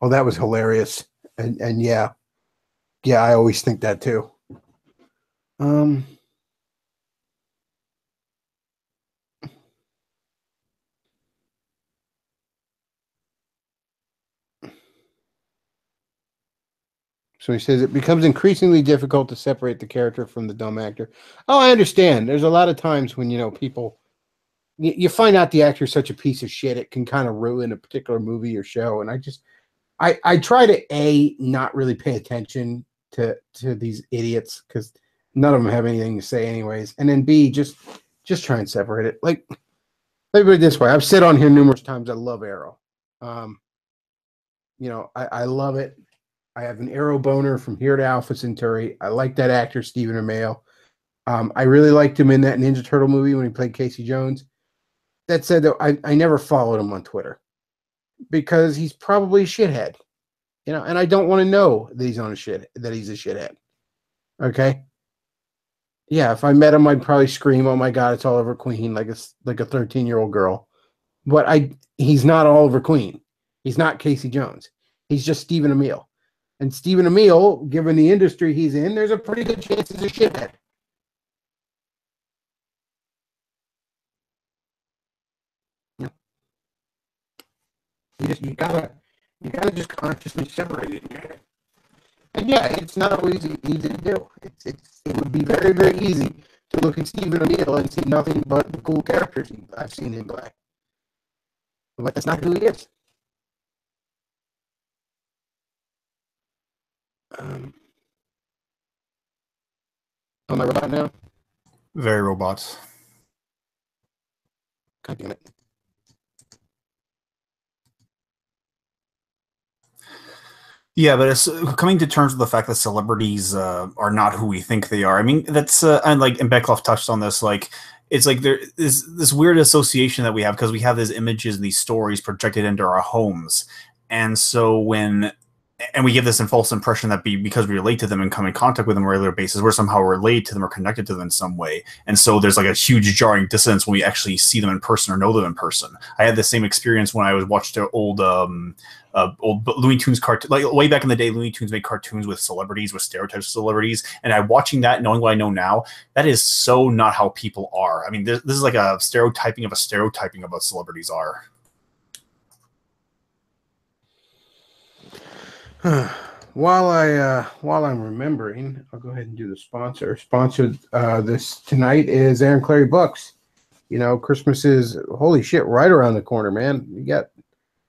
Speaker 1: Oh, that was hilarious. And yeah, I always think that too. So he says it becomes increasingly difficult to separate the character from the dumb actor. Oh, I understand. There's a lot of times when, people, you find out the actor's such a piece of shit, it can kind of ruin a particular movie or show. And I try to not really pay attention to these idiots, because none of them have anything to say anyways. And then B, just try and separate it. Like, let me put it this way. I've said on here numerous times, I love Arrow. I love it. I have an Arrow boner from here to Alpha Centauri. I like that actor, Stephen Amell. I really liked him in that Ninja Turtle movie when he played Casey Jones. That said, though, I never followed him on Twitter because he's probably a shithead, and I don't want to know that he's a shithead. Okay. Yeah, if I met him, I'd probably scream, "Oh my God, it's Oliver Queen," like a 13-year-old girl. But he's not Oliver Queen. He's not Casey Jones. He's just Stephen Amell. And Stephen Amell, given the industry he's in, there's a pretty good chance he's a shithead. Yeah. You gotta just consciously separate it in your head. And yeah, it's not always easy to do. It would be very, very easy to look at Stephen Amell and see nothing but the cool characters I've seen him play. But that's not who he is. Am I robot now?
Speaker 2: Very robot.
Speaker 1: God damn it.
Speaker 2: Yeah, but it's coming to terms with the fact that celebrities are not who we think they are. I mean, that's and Bechtloff touched on this. Like, it's like there is this weird association that we have because we have these images and these stories projected into our homes, and so we give this false impression that because we relate to them and come in contact with them on a regular basis, we're somehow related to them or connected to them in some way. And so there's like a huge jarring dissonance when we actually see them in person or know them in person. I had the same experience when I watched the old Looney Tunes cartoon, like way back in the day. Looney Tunes made cartoons with celebrities, with stereotypes of celebrities, and I watching that, knowing what I know now, that is so not how people are. I mean, this is like a stereotyping of what celebrities are.
Speaker 1: While I'm remembering, I'll go ahead and do the sponsor. Sponsored this tonight is Aaron Clary Books. You know, Christmas is, holy shit, right around the corner, man. You got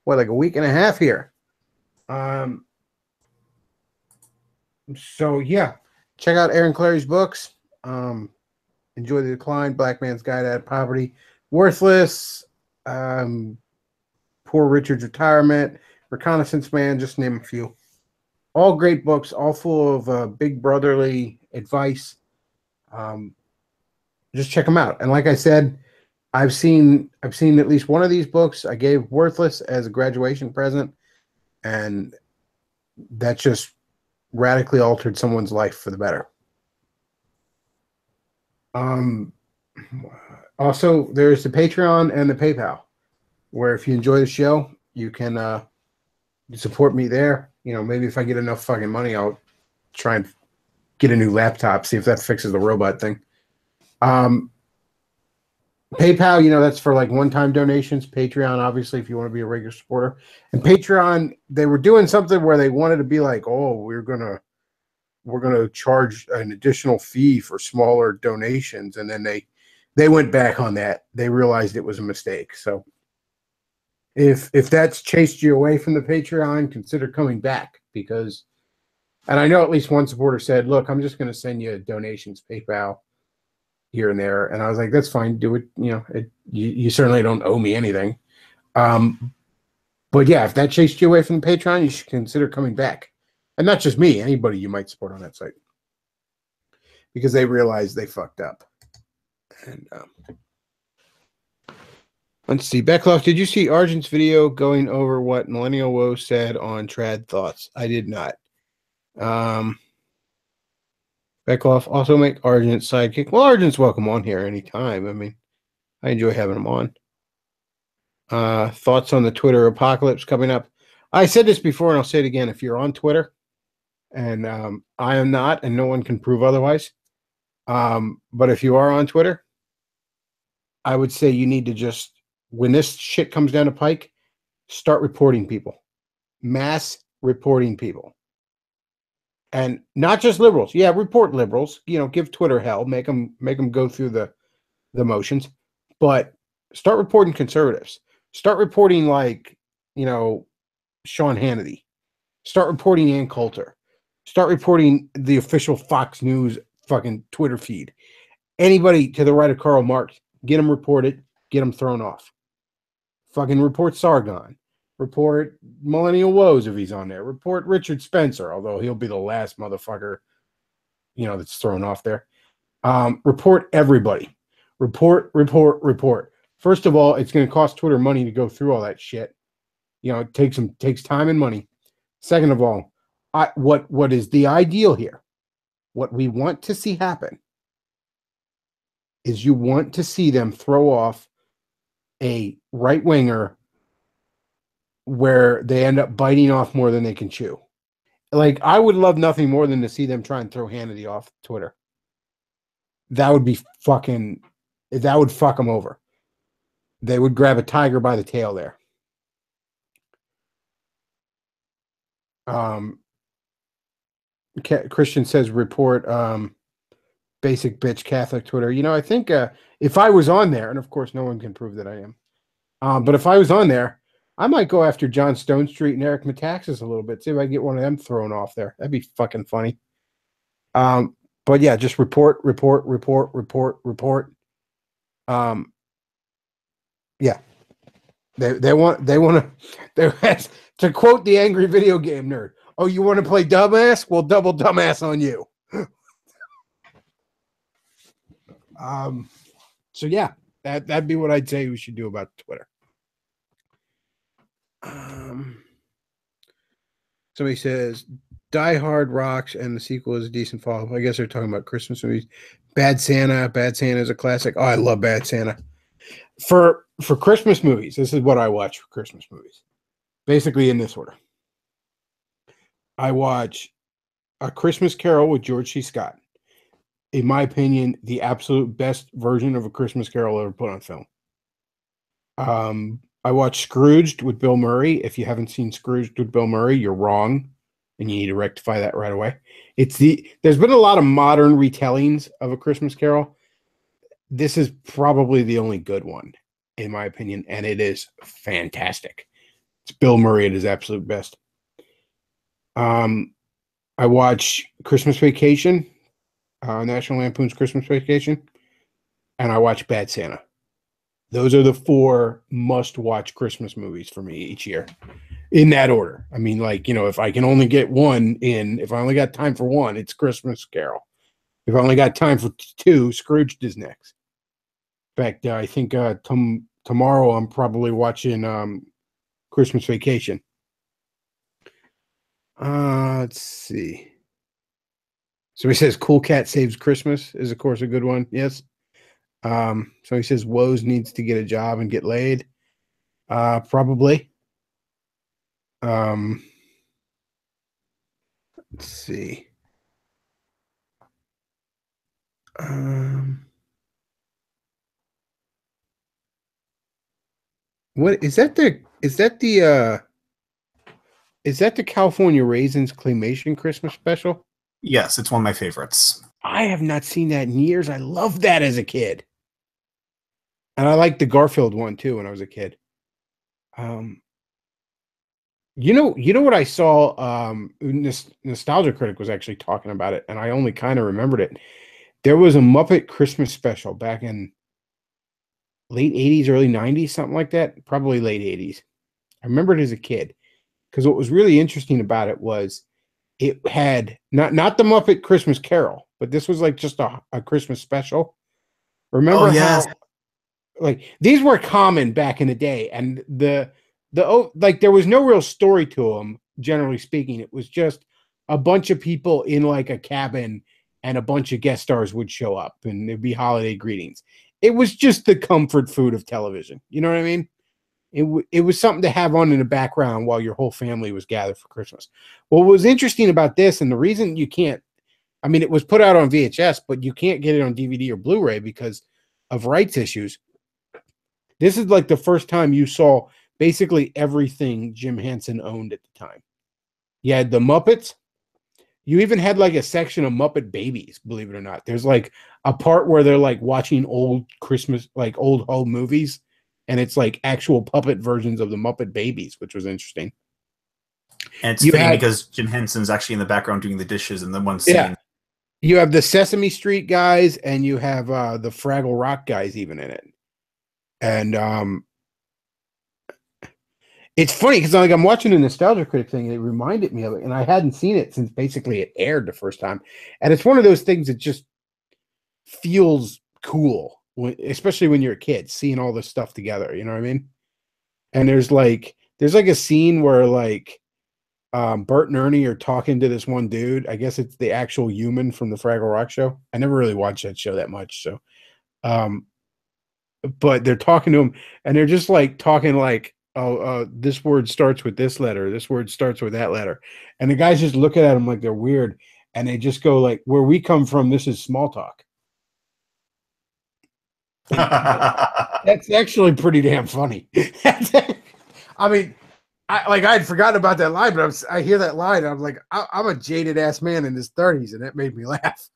Speaker 1: like a week and a half here. So yeah, check out Aaron Clary's books. Enjoy the Decline, Black Man's Guide Out of Poverty, Worthless, Poor Richard's Retirement, Reconnaissance Man, just name a few. All great books, all full of big brotherly advice. Just check them out. And like I said, I've seen at least one of these books. I gave Worthless as a graduation present, and that just radically altered someone's life for the better. Also, there's the Patreon and the PayPal, where if you enjoy the show, you can support me there. You know, maybe if I get enough fucking money, I'll try and get a new laptop, see if that fixes the robot thing. PayPal, you know, that's for like one-time donations. Patreon, obviously, if you want to be a regular supporter. And Patreon, they were doing something where they wanted to be like, oh, we're gonna charge an additional fee for smaller donations, and then they went back on that. They realized it was a mistake. So if that's chased you away from the Patreon, consider coming back, because, and I know at least one supporter said, look, I'm just going to send you donations, PayPal, here and there. And I was like, that's fine. Do it. You know, you certainly don't owe me anything. But yeah, if that chased you away from the Patreon, you should consider coming back. And not just me, anybody you might support on that site, because they realized they fucked up. And let's see. Bechtloff, did you see Argent's video going over what Millennial Woe said on Trad Thoughts? I did not. Bechtloff, also make Argent sidekick. Well, Argent's welcome on here anytime. I mean, I enjoy having him on. Thoughts on the Twitter apocalypse coming up? I said this before, and I'll say it again. If you're on Twitter, and I am not, and no one can prove otherwise, but if you are on Twitter, I would say you need to just, when this shit comes down the pike, start reporting people. Mass reporting people. And not just liberals. Yeah, report liberals. You know, give Twitter hell. Make them go through the motions. But start reporting conservatives. Start reporting, like, you know, Sean Hannity. Start reporting Ann Coulter. Start reporting the official Fox News fucking Twitter feed. Anybody to the right of Karl Marx, get them reported, get them thrown off. Fucking report Sargon. Report Millennial Woes if he's on there. Report Richard Spencer, although he'll be the last motherfucker, you know, that's thrown off there. Report everybody. Report. First of all, it's going to cost Twitter money to go through all that shit. You know, it takes time and money. Second of all, what is the ideal here? What we want to see happen is you want to see them throw off a right-winger where they end up biting off more than they can chew. Like, I would love nothing more than to see them try and throw Hannity off Twitter. That would be fucking, that would fuck them over. They would grab a tiger by the tail there. Christian says report basic bitch Catholic Twitter. You know, I think if I was on there, and of course no one can prove that I am, but if I was on there, I might go after John Stone Street and Eric Metaxas a little bit, see if I get one of them thrown off there. That'd be fucking funny. But yeah, just report. Yeah. They want to quote the angry video game nerd. Oh, you want to play dumbass? Well, double dumbass on you. So yeah, that'd be what I'd say we should do about Twitter. Somebody says Die Hard rocks and the sequel is a decent follow-up. I guess they're talking about Christmas movies. Bad Santa is a classic. Oh, I love Bad Santa. For Christmas movies, this is what I watch for Christmas movies. Basically in this order. I watch A Christmas Carol with George C. Scott. In my opinion, the absolute best version of A Christmas Carol ever put on film. I watch Scrooged with Bill Murray. If you haven't seen Scrooged with Bill Murray, you're wrong, and you need to rectify that right away. There's been a lot of modern retellings of A Christmas Carol. This is probably the only good one, in my opinion, and it is fantastic. It's Bill Murray at his absolute best. I watch Christmas Vacation, National Lampoon's Christmas Vacation, and I watch Bad Santa. Those are the 4 must-watch Christmas movies for me each year, in that order. I mean, like, you know, if I can only get one in, if I only got time for one, it's Christmas Carol. If I only got time for 2, Scrooged is next. In fact, I think tomorrow I'm probably watching Christmas Vacation. Let's see. So he says Cool Cat Saves Christmas is, of course, a good one. Yes. So he says Woes needs to get a job and get laid. Probably. Let's see. What is that? Is that the California Raisins Claymation Christmas special?
Speaker 2: Yes, it's one of my favorites.
Speaker 1: I have not seen that in years. I loved that as a kid. And I liked the Garfield one too when I was a kid. You know what I saw? Nostalgia Critic was actually talking about it, and I only kind of remembered it. There was a Muppet Christmas special back in late 80s, early 90s, something like that. Probably late 80s. I remember it as a kid. Because what was really interesting about it was it had not the Muppet Christmas Carol, but this was like just a Christmas special. Remember how like these were common back in the day, and like there was no real story to them, generally speaking. It was just a bunch of people in like a cabin, and a bunch of guest stars would show up, and there'd be holiday greetings. It was just the comfort food of television. You know what I mean? It was something to have on in the background while your whole family was gathered for Christmas. What was interesting about this, and the reason you can't, I mean, it was put out on VHS, but you can't get it on DVD or Blu-ray because of rights issues. This is like the first time you saw basically everything Jim Henson owned at the time. You had the Muppets. You even had like a section of Muppet Babies, believe it or not. There's like a part where they're like watching old Christmas, like old home movies. And it's like actual puppet versions of the Muppet Babies, which was interesting.
Speaker 2: And it's fitting because Jim Henson's actually in the background doing the dishes in the one scene.
Speaker 1: Yeah. You have the Sesame Street guys, and you have the Fraggle Rock guys even in it. And it's funny because like I'm watching a Nostalgia Critic thing, and it reminded me of it, and I hadn't seen it since basically it aired the first time. And it's one of those things that just feels cool. Especially when you're a kid, seeing all this stuff together, you know what I mean? And there's like a scene where like Bert and Ernie are talking to this one dude. I guess it's the actual human from the Fraggle Rock show. I never really watched that show that much, so but they're talking to him, and they're just like talking like oh, this word starts with this letter, this word starts with that letter, and the guys just look at them like they're weird, and they just go like, "Where we come from, this is small talk." And that's actually pretty damn funny. I mean, I'd forgotten about that line, but I hear that line, and I'm like, I'm a jaded ass man in his 30s, and that made me laugh.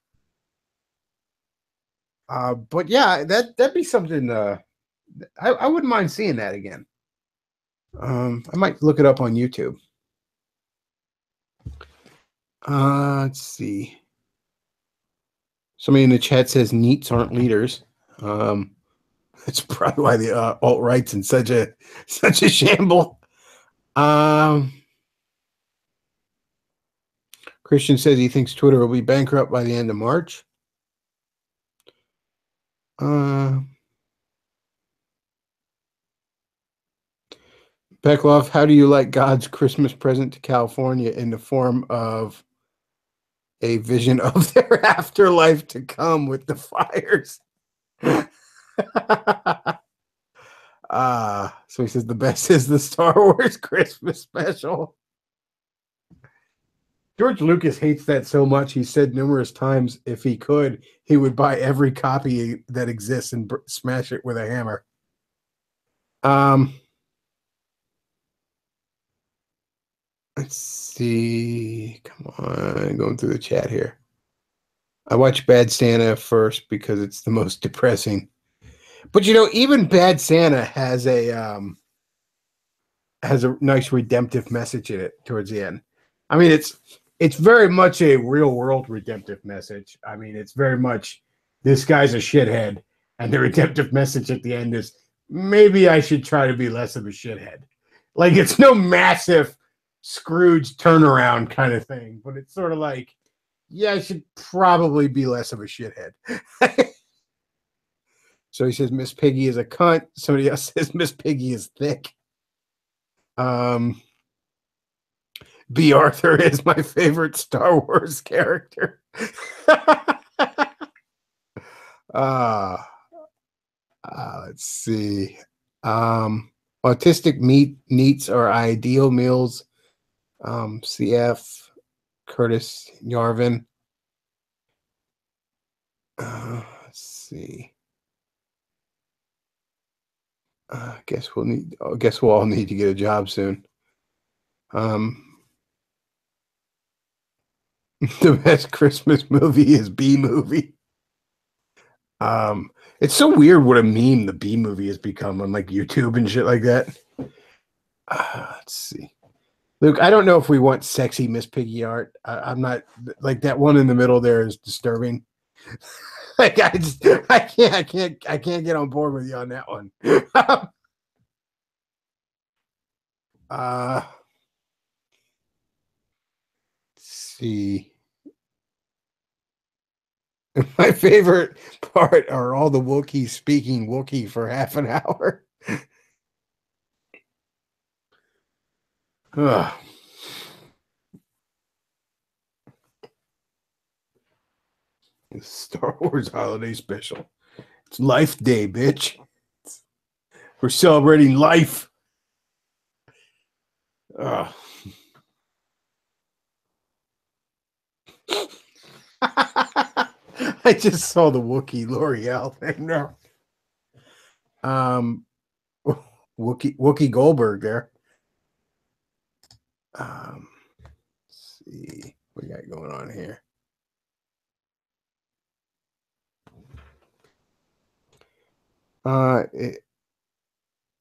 Speaker 1: But yeah, that'd be something. I wouldn't mind seeing that again. I might look it up on YouTube. Let's see. Somebody in the chat says NEETs aren't leaders. That's probably why the alt right's in such a shamble. Christian says he thinks Twitter will be bankrupt by the end of March. Bechtloff, how do you like God's Christmas present to California in the form of a vision of their afterlife to come with the fires? So he says the best is the Star Wars Christmas special. George Lucas hates that so much. He said numerous times if he could, he would buy every copy that exists and smash it with a hammer. Let's see. Come on, going through the chat here. I watched Bad Santa first because it's the most depressing. But you know, even Bad Santa has a nice redemptive message in it towards the end. I mean, it's very much a real world redemptive message. I mean, it's very much this guy's a shithead, and the redemptive message at the end is maybe I should try to be less of a shithead. Like, it's no massive Scrooge turnaround kind of thing, but it's sort of like, yeah, I should probably be less of a shithead. So he says Miss Piggy is a cunt. Somebody else says Miss Piggy is thick. B. Arthur is my favorite Star Wars character. Let's see. Autistic neats are ideal meals. CF Curtis Yarvin. Let's see. Guess we'll all need to get a job soon. The best Christmas movie is B movie. It's so weird what a meme the B movie has become on like YouTube and shit like that. Let's see. Luke, I don't know if we want sexy Miss Piggy art. I'm not like that one in the middle there is disturbing. Like I can't get on board with you on that one. Let's see. My favorite part are all the Wookiees speaking Wookiee for half an hour. Star Wars Holiday Special. It's Life Day, bitch. We're celebrating life. I just saw the Wookiee L'Oreal thing there. Wookiee Goldberg there. Let's see what we got going on here.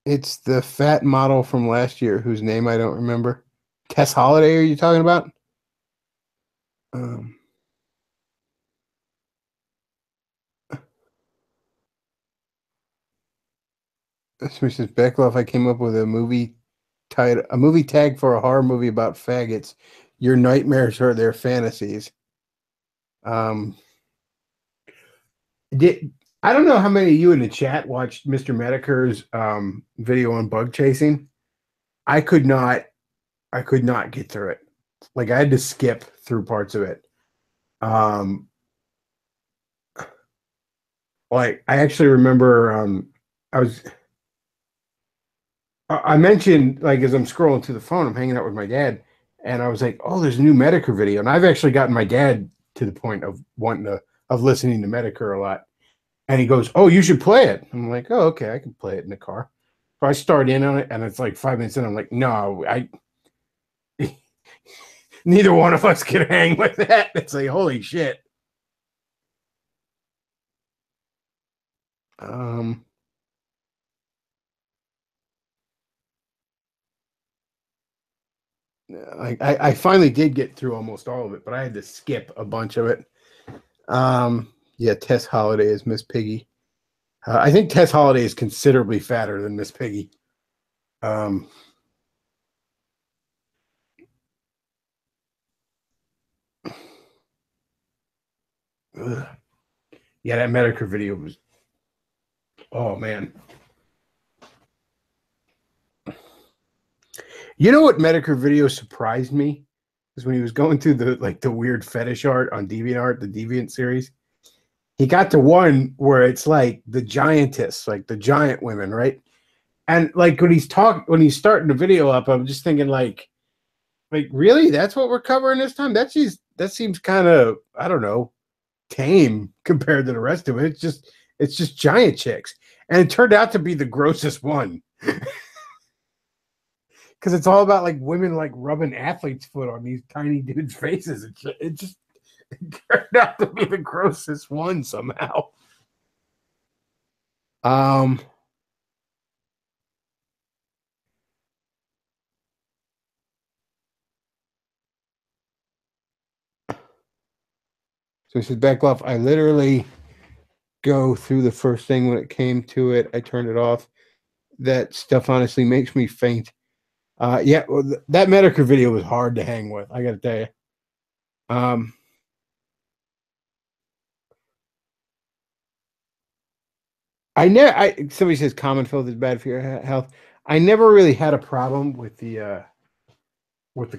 Speaker 1: It's the fat model from last year whose name I don't remember. Tess Holiday, are you talking about? Mrs. Bechtloff, I came up with a movie tag for a horror movie about faggots. Your nightmares are their fantasies. I don't know how many of you in the chat watched Mr. Medicare's video on bug chasing. I could not get through it. Like I had to skip through parts of it. Like I actually remember I I mentioned, like, as I'm scrolling through the phone, I'm hanging out with my dad, and I was like, "Oh, there's a new Medicare video," and I've actually gotten my dad to the point of wanting to of listening to Medicare a lot. And he goes, "Oh, you should play it." I'm like, "Oh, okay, I can play it in the car." So I start in on it, and it's like 5 minutes in. I'm like, "No, I." Neither one of us can hang with that. It's like, holy shit. Um, I finally did get through almost all of it, but I had to skip a bunch of it. Yeah, Tess Holiday is Miss Piggy. I think Tess Holiday is considerably fatter than Miss Piggy. Um, ugh. Yeah, that Medicare video was. Oh man. You know what Medicare video surprised me is when he was going through the weird fetish art on DeviantArt, the Deviant series. He got to one where it's like the giantess, like the giant women, right? And like when he's starting the video up, I'm just thinking like really, that's what we're covering this time. That seems kind of, I don't know, tame compared to the rest of it. It's just giant chicks, and it turned out to be the grossest one because it's all about like women like rubbing athlete's foot on these tiny dudes' faces. It turned out to be the grossest one somehow. Um, so he says, Bechtloff, I literally go through the first thing when it came to it. I turned it off. That stuff honestly makes me faint. Yeah, well, that Medicare video was hard to hang with. I got to tell you. Um, I never. Somebody says common filth is bad for your health. I never really had a problem with the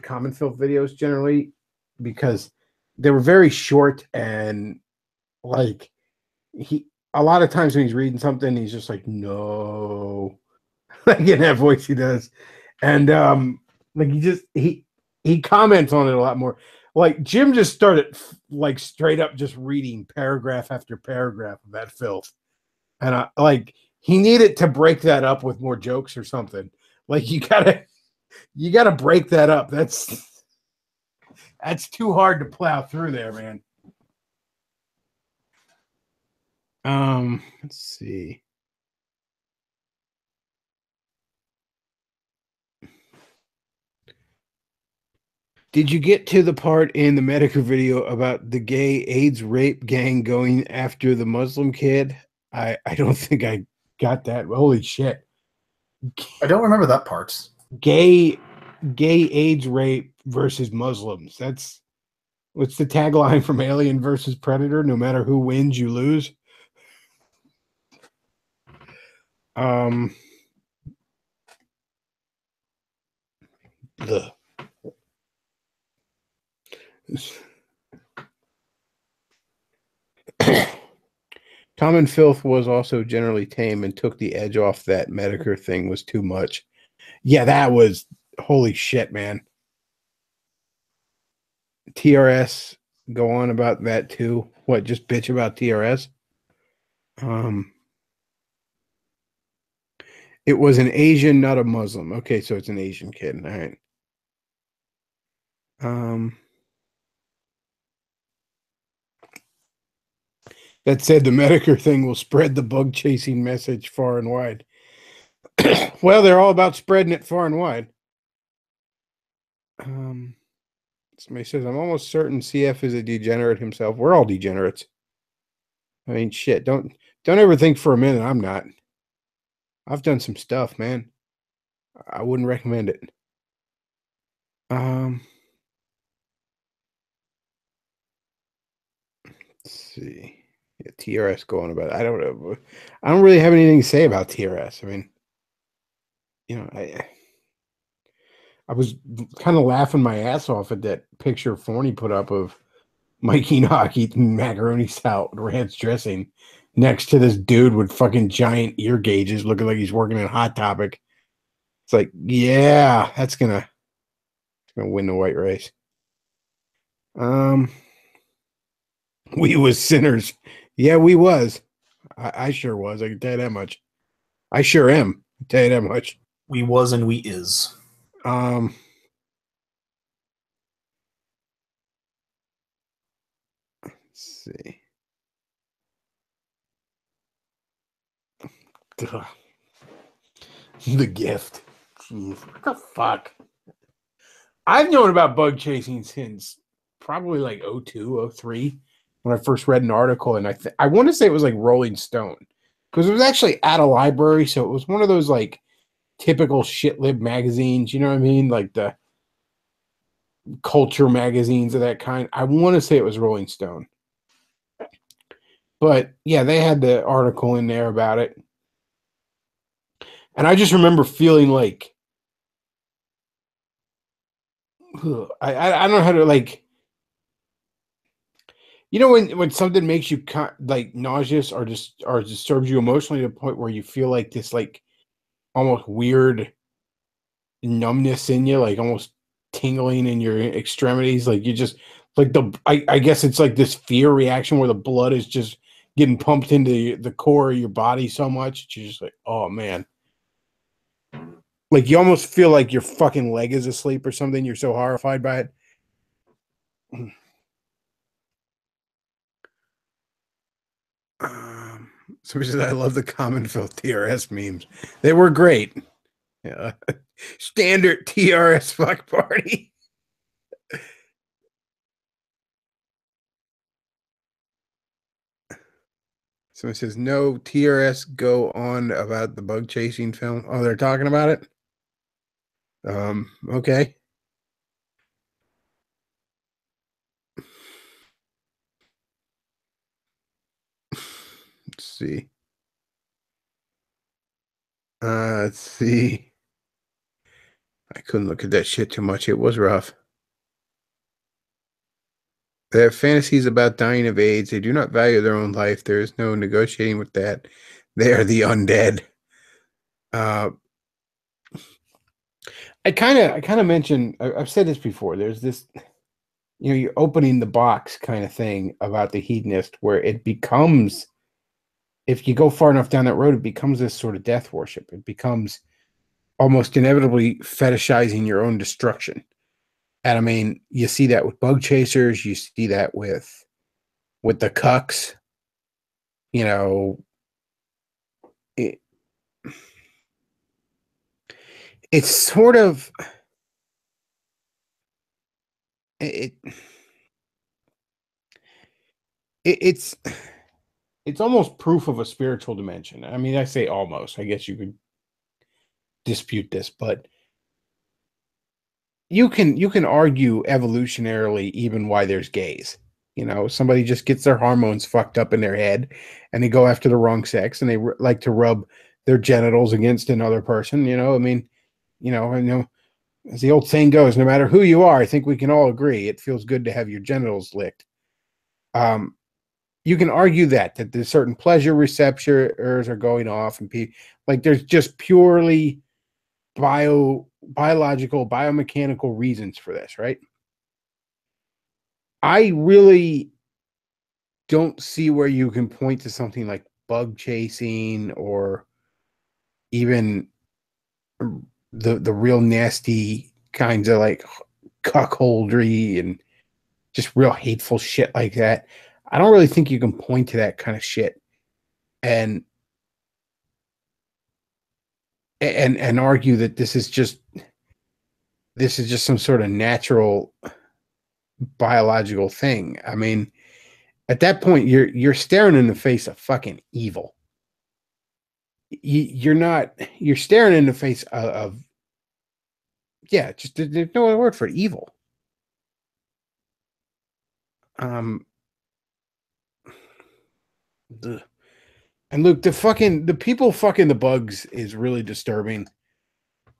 Speaker 1: common filth videos generally because they were very short and like he a lot of times when he's reading something he's just like no like in that voice he does and like he comments on it a lot more. Like Jim just started like straight up just reading paragraph after paragraph of that filth, and I like he needed to break that up with more jokes or something. Like you gotta break that up. That's too hard to plow through there, man. Let's see. Did you get to the part in the Medicare video about the gay AIDS rape gang going after the Muslim kid? I don't think I got that. Holy shit.
Speaker 2: I don't remember that part.
Speaker 1: Gay AIDS rape versus Muslims. That's what's the tagline from Alien versus Predator? No matter who wins, you lose. Um the Common Filth was also generally tame and took the edge off that Medicare thing was too much. Yeah, that was holy shit, man. TRS go on about that too. What, just bitch about TRS? Um it was an Asian, not a Muslim. Okay, so it's an Asian kid. All right. Um that said the Medicare thing will spread the bug chasing message far and wide. Well, they're all about spreading it far and wide. Um Somebody says, I'm almost certain CF is a degenerate himself. We're all degenerates. I mean, shit. Don't ever think for a minute I'm not. I've done some stuff, man. I wouldn't recommend it. Um, let's see. Yeah, TRS going about it. I don't know. I don't really have anything to say about TRS. I mean, I was kind of laughing my ass off at that picture Forney put up of Mike Enoch eating macaroni salad ranch dressing next to this dude with fucking giant ear gauges looking like he's working in Hot Topic. It's It's like, yeah, that's gonna win the white race. We was sinners. Yeah, we was. I sure was. I can tell you that much. I sure am. I tell you that much.
Speaker 2: We was and we is.
Speaker 1: Um, let's see. Ugh. The Gift. Jeez, what the fuck? I've known about bug chasing since probably like 02, 03, when I first read an article, and I want to say it was like Rolling Stone, because it was actually at a library, so it was one of those like typical shit lib magazines, you know what I mean? Like the culture magazines of that kind. I want to say it was Rolling Stone. But yeah, they had the article in there about it. And I just remember feeling like I don't know how to like, you know, when something makes you like nauseous or just or disturbs you emotionally to the point where you feel like this like almost weird numbness in you, like almost tingling in your extremities, like you just like I guess it's like this fear reaction where the blood is just getting pumped into the core of your body so much you're just like, oh man, like you almost feel like your fucking leg is asleep or something, you're so horrified by it. um, Somebody says I love the Commonwealth TRS memes, they were great. Yeah. Standard TRS fuck party. Someone says no TRS go on about the bug chasing film. Oh, they're talking about it. Okay. Let's see. Let's see. I couldn't look at that shit too much. It was rough. They have fantasies about dying of AIDS. They do not value their own life. There is no negotiating with that. They are the undead. Uh, I kind of mentioned. I've said this before. There's this, you're opening the box kind of thing about the hedonist, where it becomes, if you go far enough down that road, it becomes this sort of death worship. It becomes almost inevitably fetishizing your own destruction. And I mean, you see that with bug chasers. You see that with the cucks. You know, it, it's sort of it, it's it's almost proof of a spiritual dimension. I mean, I say almost. I guess you could dispute this, but you can argue evolutionarily even why there's gays. You know, somebody just gets their hormones fucked up in their head, and they go after the wrong sex, and they like to rub their genitals against another person. You know, I mean, I know, as the old saying goes, no matter who you are, I think we can all agree it feels good to have your genitals licked. Um, you can argue that there's certain pleasure receptors are going off, and like there's just purely biological, biomechanical reasons for this, right? I really don't see where you can point to something like bug chasing or even the real nasty kinds of like cuckoldry and just real hateful shit like that. I don't really think you can point to that kind of shit and and argue that this is just some sort of natural biological thing. I mean, at that point, you're staring in the face of fucking evil. You're not. You're staring in the face of yeah. Just there's no other word for it, evil. Um. Ugh. And look, the people fucking the bugs is really disturbing.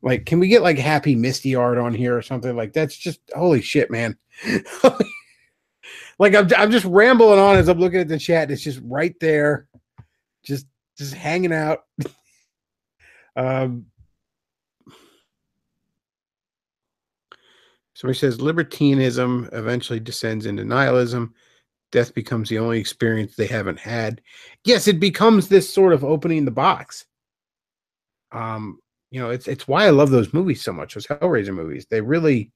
Speaker 1: Like, can we get like happy Misty art on here or something? Like, that's just holy shit, man. Like I'm just rambling on as I'm looking at the chat. It's just right there, just just hanging out. Um, Somebody says libertinism eventually descends into nihilism. Death becomes the only experience they haven't had. Yes, it becomes this sort of opening the box. Um, it's why I love those movies so much. Those Hellraiser movies. They really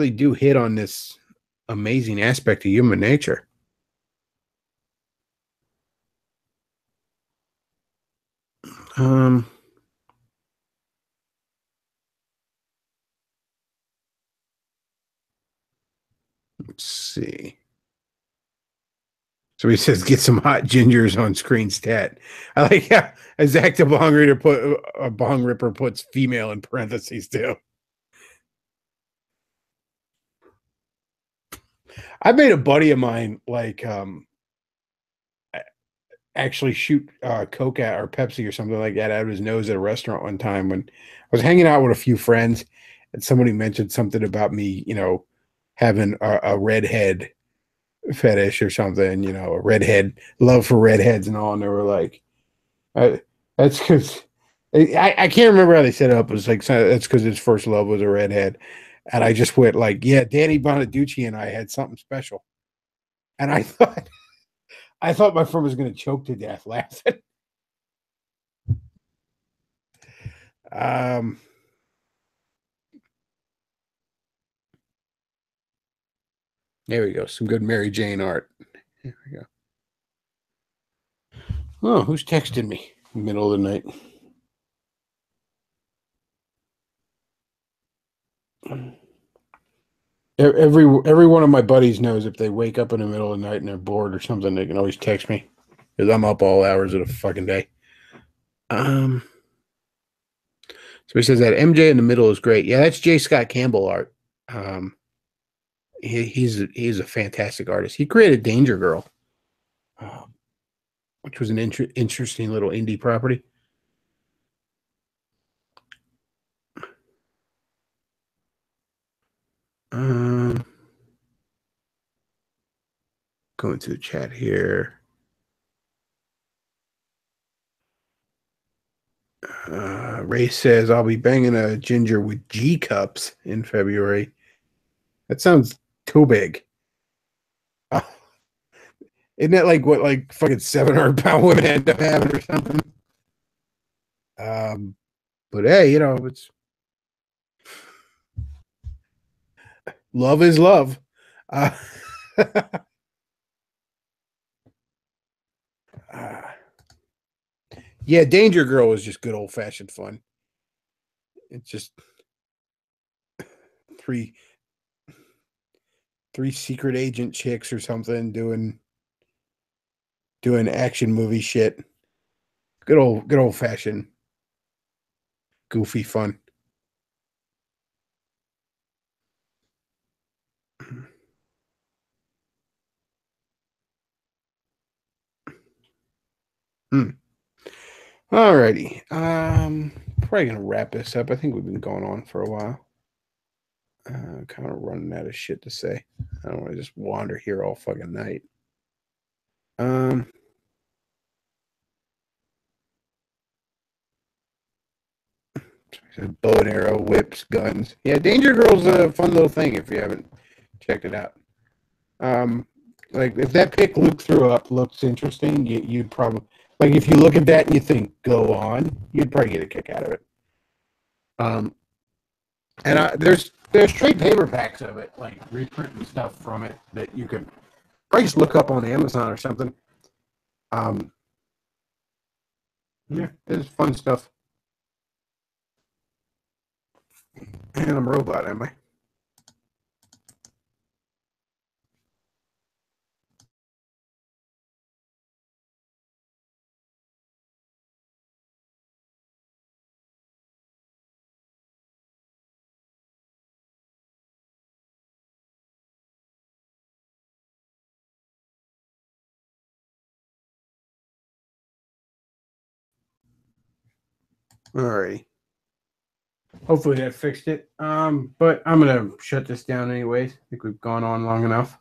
Speaker 1: do hit on this amazing aspect of human nature. Um, let's see. So he says, "Get some hot gingers on screen stat." I like how Zach the Bong Ripper puts female in parentheses too. I made a buddy of mine actually shoot Coke at or Pepsi or something like that out of his nose at a restaurant one time when I was hanging out with a few friends, and somebody mentioned something about me, having a redhead fetish or something, a redhead love for redheads and all, and they were like, "That's because." I can't remember how they set it up. It was like that's because his first love was a redhead, and I just went like, "Yeah, Danny Bonaducci and I had something special," and I thought my friend was going to choke to death laughing. Um, there we go. Some good Mary Jane art. There we go. Oh, who's texting me in the middle of the night? Every one of my buddies knows if they wake up in the middle of the night and they're bored or something, they can always text me because I'm up all hours of the fucking day. Um, so he says that MJ in the middle is great. Yeah, that's J. Scott Campbell art. Um, he's a fantastic artist. He created Danger Girl, um, which was an interesting little indie property. Um, going to the chat here. Ray says I'll be banging a ginger with G cups in February. That sounds too big. Uh, isn't that like what like fucking 700-pound women end up having or something? Um, but hey, it's love is love. Uh, uh, yeah, Danger Girl is just good old fashioned fun. It's just three three secret agent chicks or something doing action movie shit. Good old fashioned goofy fun. Hmm. Alrighty. Probably gonna wrap this up. I think we've been going on for a while. Kind of running out of shit to say. I don't want to just wander here all fucking night. Um, bow and arrow, whips, guns. Yeah, Danger Girl's a fun little thing if you haven't checked it out. Um, like if that pic Luke threw up looks interesting, you'd probably like if you look at that and you think go on, you'd probably get a kick out of it. Um, and there's trade paperbacks of it, like reprinting stuff from it that you could probably just look up on Amazon or something. Um, yeah, it's fun stuff. And I'm a robot, am I? Alrighty. Hopefully that fixed it. But I'm gonna shut this down anyways. I think we've gone on long enough.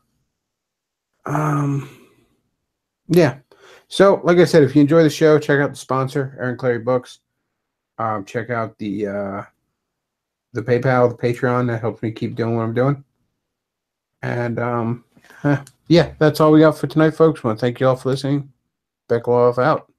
Speaker 1: Um, yeah. So, like I said, if you enjoy the show, check out the sponsor, Aaron Clary Books. Check out the the PayPal, the Patreon that helps me keep doing what I'm doing. And yeah, that's all we got for tonight, folks. I want to thank you all for listening. Bechtloff out.